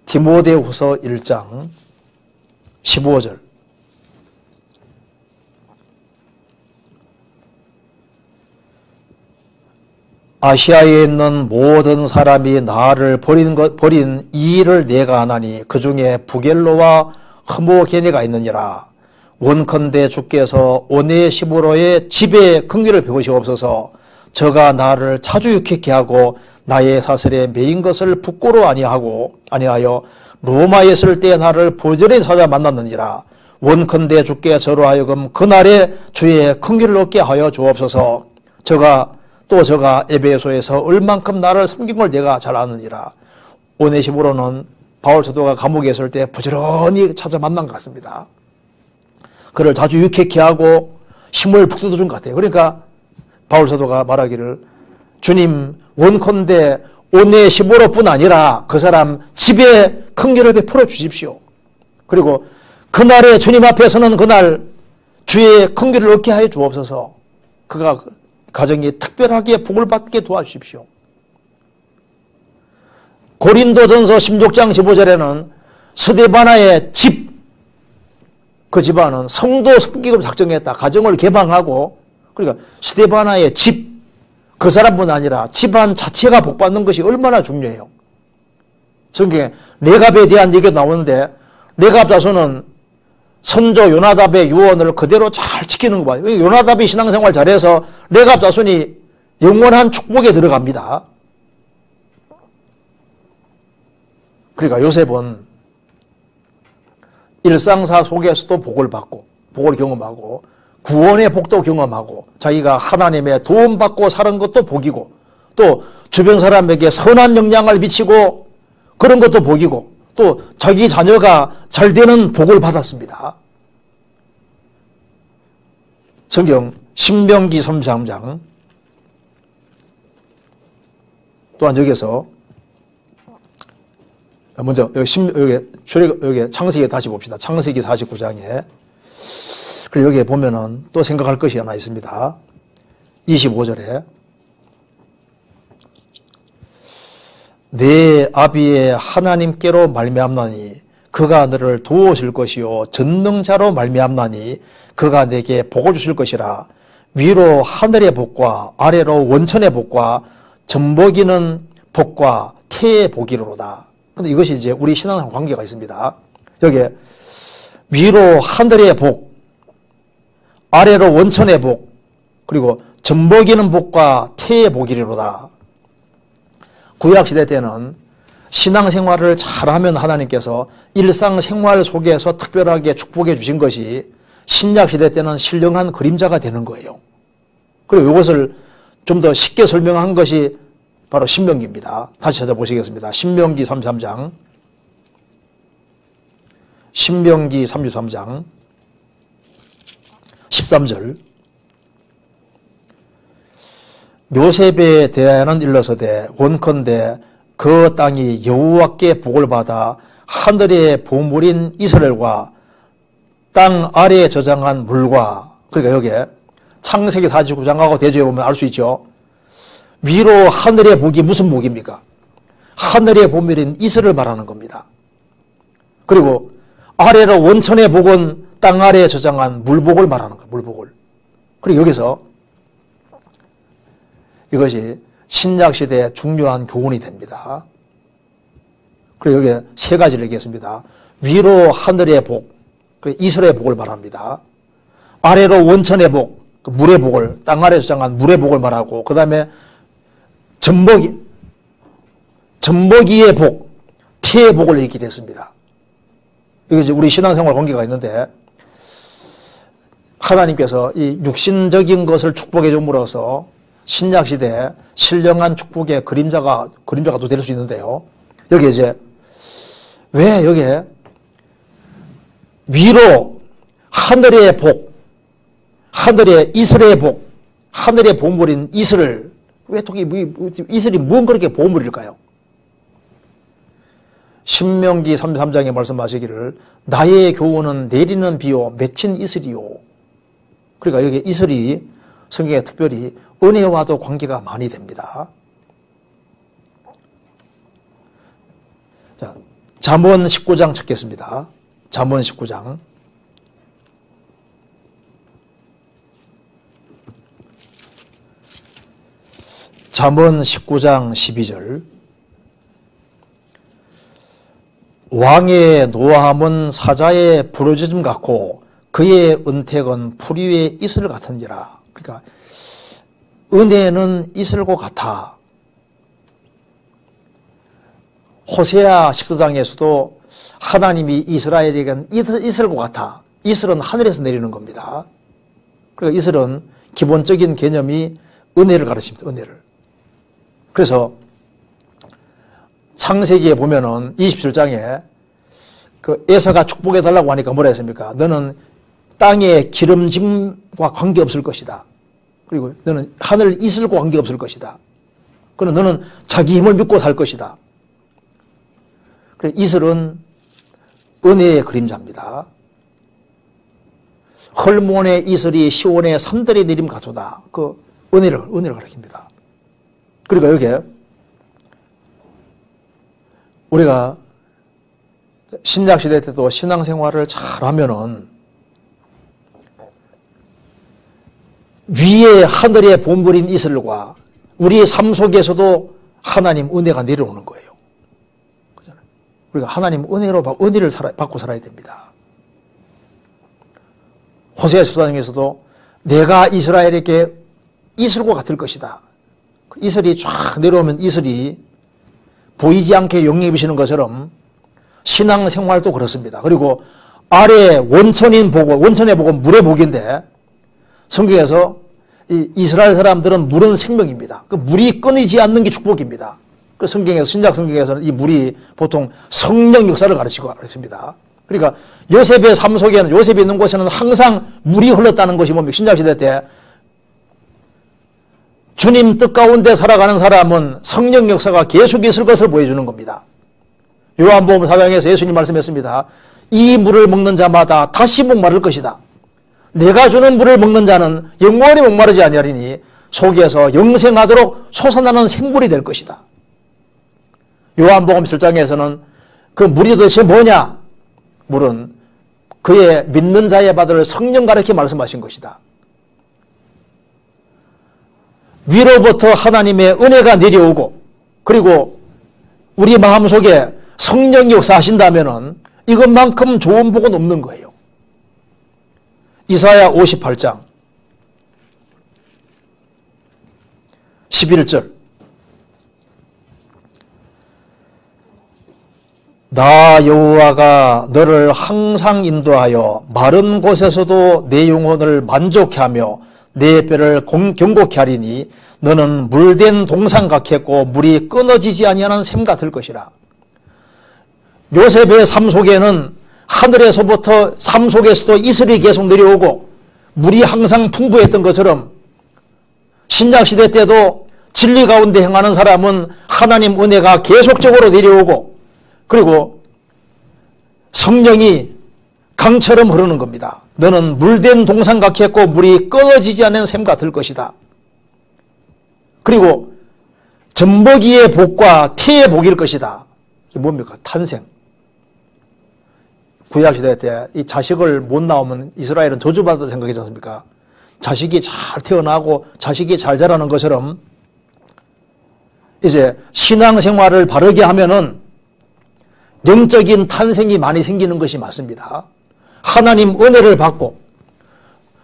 디모데후서 1장 15절 아시아에 있는 모든 사람이 나를 버린 이 일을 내가 아나니 그 중에 부겔로와 흐모게네가 있느니라. 원컨대 주께서 오네시모로의 집에 긍휼을 베푸시옵소서. 저가 나를 자주 유쾌케 하고 나의 사슬에 매인 것을 부끄러워 아니하여 로마에 있을 때 나를 부지런히 찾아 만났느니라. 원컨대 주께 저로 하여금 그날에 주의 긍휼을 얻게 하여 주옵소서. 저가 에베소에서 얼만큼 나를 섬긴 걸 내가 잘 아느니라. 오네시모로는 바울 사도가 감옥에 있을 때 부지런히 찾아 만난 것 같습니다. 그를 자주 유쾌케 하고 힘을 북돋워 준 것 같아요. 그러니까 바울 사도가 말하기를 주님 원컨대 오네시모로뿐 아니라 그 사람 집에 긍휼을 베풀어 주십시오. 그리고 그날에 주님 앞에 서는 그날 주의 긍휼을 얻게 하여 주옵소서. 그가 가정이 특별하게 복을 받게 도와주십시오. 고린도전서 16장 15절에는 스데바나의 집, 그 집안은 성도 섬기기로 작정했다. 가정을 개방하고, 그러니까 스데바나의 집, 그 사람뿐 아니라 집안 자체가 복받는 것이 얼마나 중요해요. 성경에 레갑에 대한 얘기가 나오는데 레갑 자손은 선조 요나답의 유언을 그대로 잘 지키는 거 봐요. 요나답이 신앙생활 잘해서 레갑 자손이 영원한 축복에 들어갑니다. 그러니까 요셉은 일상사 속에서도 복을 받고 복을 경험하고 구원의 복도 경험하고 자기가 하나님의 도움받고 사는 것도 복이고 또 주변 사람에게 선한 영향을 미치고 그런 것도 복이고 또 자기 자녀가 잘 되는 복을 받았습니다. 성경 신명기 33장 또한 여기서 먼저 여기 창세기 다시 봅시다. 창세기 49장에 그리고 여기에 보면은 또 생각할 것이 하나 있습니다. 25절에 내 아비의 하나님께로 말미암나니 그가 너를 도우실 것이요 전능자로 말미암나니 그가 내게 복을 주실 것이라. 위로 하늘의 복과 아래로 원천의 복과 젖먹이는 복과 태의 복이로다. 근데 이것이 이제 우리 신앙과 관계가 있습니다. 여기에 위로 하늘의 복, 아래로 원천의 복, 그리고 젖먹이는 복과 태의 복이로다. 구약시대 때는 신앙생활을 잘하면 하나님께서 일상생활 속에서 특별하게 축복해 주신 것이 신약시대 때는 신령한 그림자가 되는 거예요. 그리고 이것을 좀 더 쉽게 설명한 것이 바로 신명기입니다. 다시 찾아보시겠습니다. 신명기 33장 신명기 33장 13절 묘셉에 대하여는 일러서되 원컨대 그 땅이 여호와께 복을 받아 하늘의 보물인 이스라엘과 땅 아래에 저장한 물과 그러니까 여기에 창세기 49장하고 대조해 보면 알 수 있죠. 위로 하늘의 복이 무슨 복입니까? 하늘의 보물인 이스라엘을 말하는 겁니다. 그리고 아래로 원천의 복은 땅 아래에 저장한 물복을 말하는 거예요. 물복을. 그리고 여기서 이것이 신약시대의 중요한 교훈이 됩니다. 그리고 여기에 세 가지를 얘기했습니다. 위로 하늘의 복, 이스라엘의 복을 말합니다. 아래로 원천의 복, 물의 복을, 땅 아래에 저장한 물의 복을 말하고, 그 다음에 젖먹이의 복, 태의 복을 얘기를 했습니다. 이게 이제 우리 신앙생활 관계가 있는데, 하나님께서 이 육신적인 것을 축복해 줌으로써 신약시대에 신령한 축복의 그림자가 또 될 수 있는데요. 여기 이제, 왜 여기에 위로 하늘의 복, 하늘의 이스라엘의 복, 하늘의 보물인 이스라엘, 왜 이스라엘이 무슨 그렇게 보물일까요? 신명기 33장에 말씀하시기를 나의 교훈은 내리는 비요 맺힌 이슬이요. 그러니까 여기 이슬이 성경에 특별히 은혜와도 관계가 많이 됩니다. 자, 잠언 19장 찾겠습니다. 잠언 19장. 잠언 19장 12절. 왕의 노함은 사자의 부르짖음 같고 그의 은택은 풀 위의 이슬 같으니라. 그러니까 은혜는 이슬과 같아. 호세아 14장에서도 하나님이 이스라엘에게는 이슬과 같아. 이슬은 하늘에서 내리는 겁니다. 그러니까 이슬은 기본적인 개념이 은혜를 가르칩니다. 은혜를. 그래서 창세기에 보면은 27장에 그 에서가 축복해 달라고 하니까 뭐라 했습니까? 너는 땅의 기름짐과 관계없을 것이다. 그리고 너는 하늘 이슬과 관계없을 것이다. 그러나 너는 자기 힘을 믿고 살 것이다. 그래, 이슬은 은혜의 그림자입니다. 헐몬의 이슬이 시온의 산들의 내림 같도다. 그 은혜를 가리킵니다. 그러니까 여기에 우리가 신약시대 때도 신앙생활을 잘하면은 위에 하늘의 본물인 이슬과 우리의 삶 속에서도 하나님 은혜가 내려오는 거예요. 우리가 하나님 은혜를 받고 살아야 됩니다. 호세아 14장에서도 내가 이스라엘에게 이슬과 같을 것이다. 이슬이 쫙 내려오면 이슬이 보이지 않게 영입이시는 것처럼 신앙생활도 그렇습니다. 그리고 아래 원천의 복은 물의 복인데 성경에서 이 이스라엘 사람들은 물은 생명입니다. 그 물이 끊이지 않는 게 축복입니다. 그 성경에서 신약 성경에서는 이 물이 보통 성령 역사를 가르칩니다. 그러니까 요셉의 삶 속에는 요셉이 있는 곳에는 항상 물이 흘렀다는 것이 뭡니까? 신약 시대 때 주님 뜻 가운데 살아가는 사람은 성령 역사가 계속 있을 것을 보여주는 겁니다. 요한복음 4장에서 예수님 말씀했습니다. 이 물을 먹는 자마다 다시 목마를 것이다. 내가 주는 물을 먹는 자는 영원히 목마르지 아니하리니 속에서 영생하도록 솟아나는 생물이 될 것이다. 요한복음 7장에서는 그 물이 도대체 뭐냐? 물은 그의 믿는 자의 받을 성령 가르쳐 말씀하신 것이다. 위로부터 하나님의 은혜가 내려오고 그리고 우리 마음속에 성령이 역사하신다면 이것만큼 좋은 복은 없는 거예요. 이사야 58장 11절 나 여호와가 너를 항상 인도하여 마른 곳에서도 내 영혼을 만족해 하며 내 뼈를 경고케 하리니 너는 물된 동산 같겠고 물이 끊어지지 아니하는 샘 같을 것이라. 요셉의 삶 속에는 하늘에서부터 삶 속에서도 이슬이 계속 내려오고 물이 항상 풍부했던 것처럼 신약시대 때도 진리 가운데 행하는 사람은 하나님 은혜가 계속적으로 내려오고 그리고 성령이 강처럼 흐르는 겁니다. 너는 물된 동산 같겠고 물이 끊어지지 않는 샘 같을 것이다. 그리고 젖먹이의 복과 태의 복일 것이다. 이게 뭡니까? 탄생. 구약시대 때 이 자식을 못 낳으면 이스라엘은 저주받았다 생각하지 않습니까? 자식이 잘 태어나고 자식이 잘 자라는 것처럼 이제 신앙생활을 바르게 하면은 영적인 탄생이 많이 생기는 것이 맞습니다. 하나님 은혜를 받고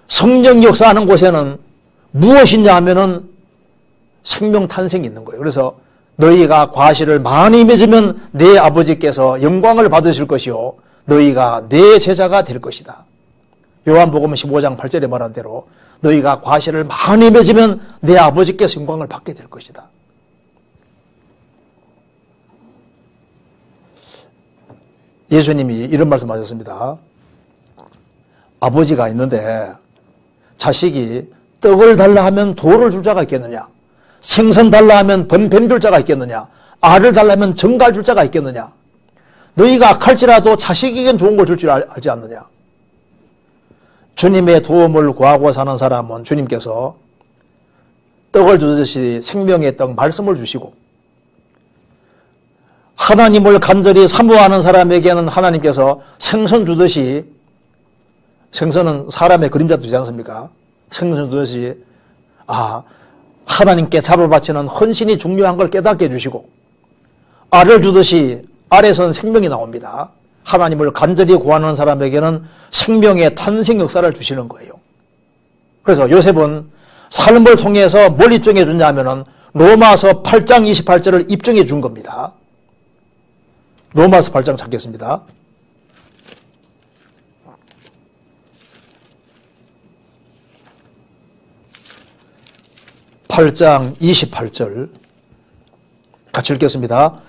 성령 역사하는 곳에는 무엇이냐 하면은 생명 탄생이 있는 거예요. 그래서 너희가 과실을 많이 맺으면 내 아버지께서 영광을 받으실 것이요 너희가 내 제자가 될 것이다. 요한복음 15장 8절에 말한 대로 너희가 과실을 많이 맺으면 내 아버지께서 영광을 받게 될 것이다. 예수님이 이런 말씀 하셨습니다. 아버지가 있는데 자식이 떡을 달라 하면 돌을 줄 자가 있겠느냐? 생선 달라 하면 뱀 줄 자가 있겠느냐? 알을 달라 하면 정갈 줄 자가 있겠느냐? 너희가 악할지라도 자식에겐 좋은 걸 줄 줄 알지 않느냐? 주님의 도움을 구하고 사는 사람은 주님께서 떡을 주듯이 생명의 떡 말씀을 주시고, 하나님을 간절히 사모하는 사람에게는 하나님께서 생선 주듯이, 생선은 사람의 그림자도 되지 않습니까? 생선 주듯이 하나님께 잡아바치는 헌신이 중요한 걸 깨닫게 해주시고, 알을 주듯이 알에서는 생명이 나옵니다. 하나님을 간절히 구하는 사람에게는 생명의 탄생 역사를 주시는 거예요. 그래서 요셉은 삶을 통해서 뭘 입증해 주냐면은 로마서 8장 28절을 입증해 준 겁니다. 로마서 8장 찾겠습니다. 8장 28절 같이 읽겠습니다.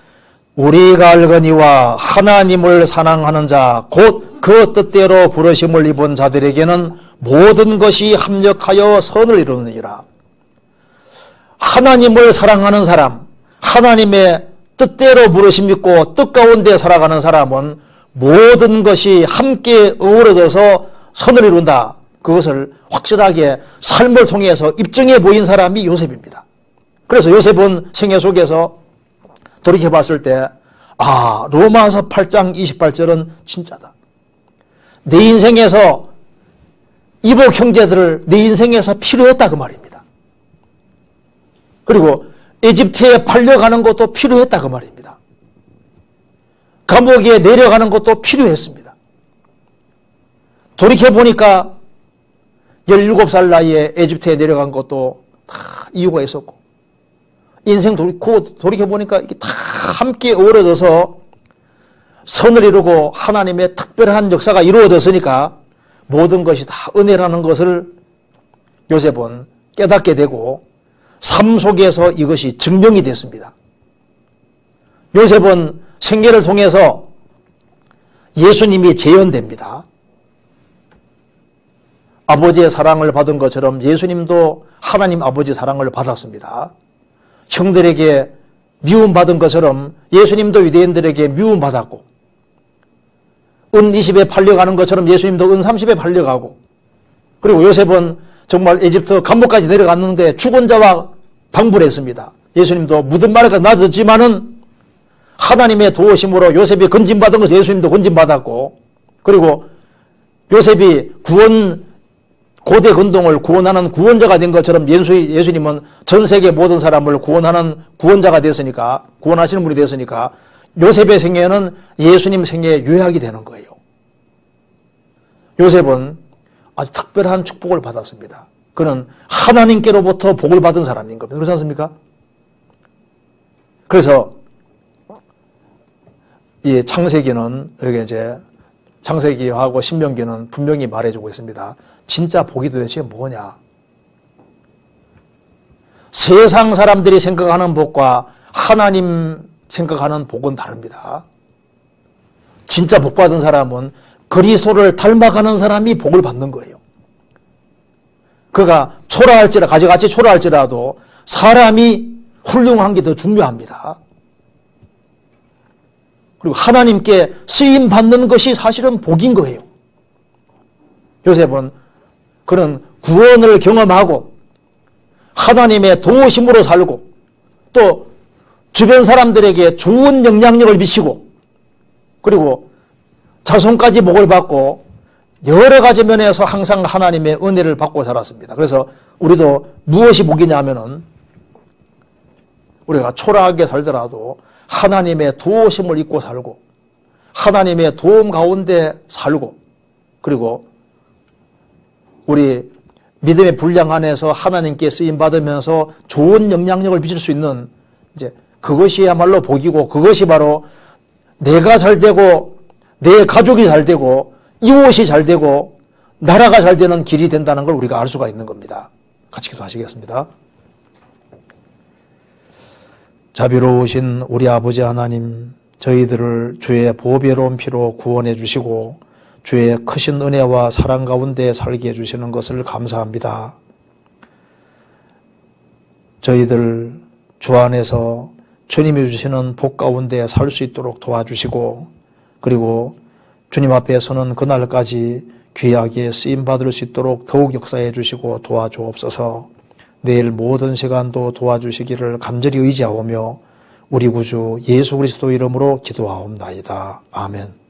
우리가 알거니와 하나님을 사랑하는 자 곧 그 뜻대로 부르심을 입은 자들에게는 모든 것이 합력하여 선을 이루느니라. 하나님을 사랑하는 사람, 하나님의 뜻대로 부르심 있고 뜻 가운데 살아가는 사람은 모든 것이 함께 어우러져서 선을 이룬다. 그것을 확실하게 삶을 통해서 입증해 보인 사람이 요셉입니다. 그래서 요셉은 생애 속에서 돌이켜 봤을 때 로마서 8장 28절은 진짜다. 내 인생에서 이복 형제들을 내 인생에서 필요했다 그 말입니다. 그리고 에집트에 팔려가는 것도 필요했다 그 말입니다. 감옥에 내려가는 것도 필요했습니다. 돌이켜보니까 17살 나이에 에집트에 내려간 것도 다 이유가 있었고, 인생 돌이켜보니까 이게 다 함께 어우러져서 선을 이루고 하나님의 특별한 역사가 이루어졌으니까 모든 것이 다 은혜라는 것을 요셉은 깨닫게 되고 삶 속에서 이것이 증명이 됐습니다. 요셉은 생애를 통해서 예수님이 재현됩니다. 아버지의 사랑을 받은 것처럼 예수님도 하나님 아버지 사랑을 받았습니다. 형들에게 미움받은 것처럼 예수님도 유대인들에게 미움받았고, 은 20에 팔려가는 것처럼 예수님도 은 30에 팔려가고, 그리고 요셉은 정말 에집트 감옥까지 내려갔는데 죽은 자와 방불했습니다. 예수님도 묻은 말에까지 놔뒀지만은 하나님의 도우심으로 요셉이 건진받은 것을 예수님도 건진받았고, 그리고 요셉이 고대 근동을 구원하는 구원자가 된 것처럼 예수님은 전 세계 모든 사람을 구원하는 구원자가 됐으니까, 구원하시는 분이 됐으니까 요셉의 생애는 예수님 생애의 요약이 되는 거예요. 요셉은 아주 특별한 축복을 받았습니다. 그는 하나님께로부터 복을 받은 사람인 겁니다. 그렇지 않습니까? 그래서 이 창세기는 여기 이제 창세기하고 신명기는 분명히 말해주고 있습니다. 진짜 복이 도대체 뭐냐? 세상 사람들이 생각하는 복과 하나님 생각하는 복은 다릅니다. 진짜 복 받은 사람은 그리스도를 닮아가는 사람이 복을 받는 거예요. 그가 가지같이 초라할지라도 사람이 훌륭한 게 더 중요합니다. 그리고 하나님께 쓰임 받는 것이 사실은 복인 거예요. 요셉은 그는 구원을 경험하고 하나님의 도우심으로 살고 또 주변 사람들에게 좋은 영향력을 미치고 그리고 자손까지 복을 받고 여러 가지 면에서 항상 하나님의 은혜를 받고 살았습니다. 그래서 우리도 무엇이 복이냐 하면은 우리가 초라하게 살더라도 하나님의 도우심을 입고 살고 하나님의 도움 가운데 살고 그리고 우리 믿음의 분량 안에서 하나님께 쓰임받으면서 좋은 영향력을 미칠 수 있는 이제 그것이야말로 복이고 그것이 바로 내가 잘 되고 내 가족이 잘 되고 이웃이 잘 되고 나라가 잘 되는 길이 된다는 걸 우리가 알 수가 있는 겁니다. 같이 기도하시겠습니다. 자비로우신 우리 아버지 하나님, 저희들을 주의 보배로운 피로 구원해 주시고 주의 크신 은혜와 사랑 가운데 살게 해주시는 것을 감사합니다. 저희들 주 안에서 주님이 주시는 복 가운데 살 수 있도록 도와주시고 그리고 주님 앞에 서는 그날까지 귀하게 쓰임받을 수 있도록 더욱 역사해 주시고 도와주옵소서. 내일 모든 시간도 도와주시기를 간절히 의지하오며 우리 구주 예수 그리스도 이름으로 기도하옵나이다. 아멘.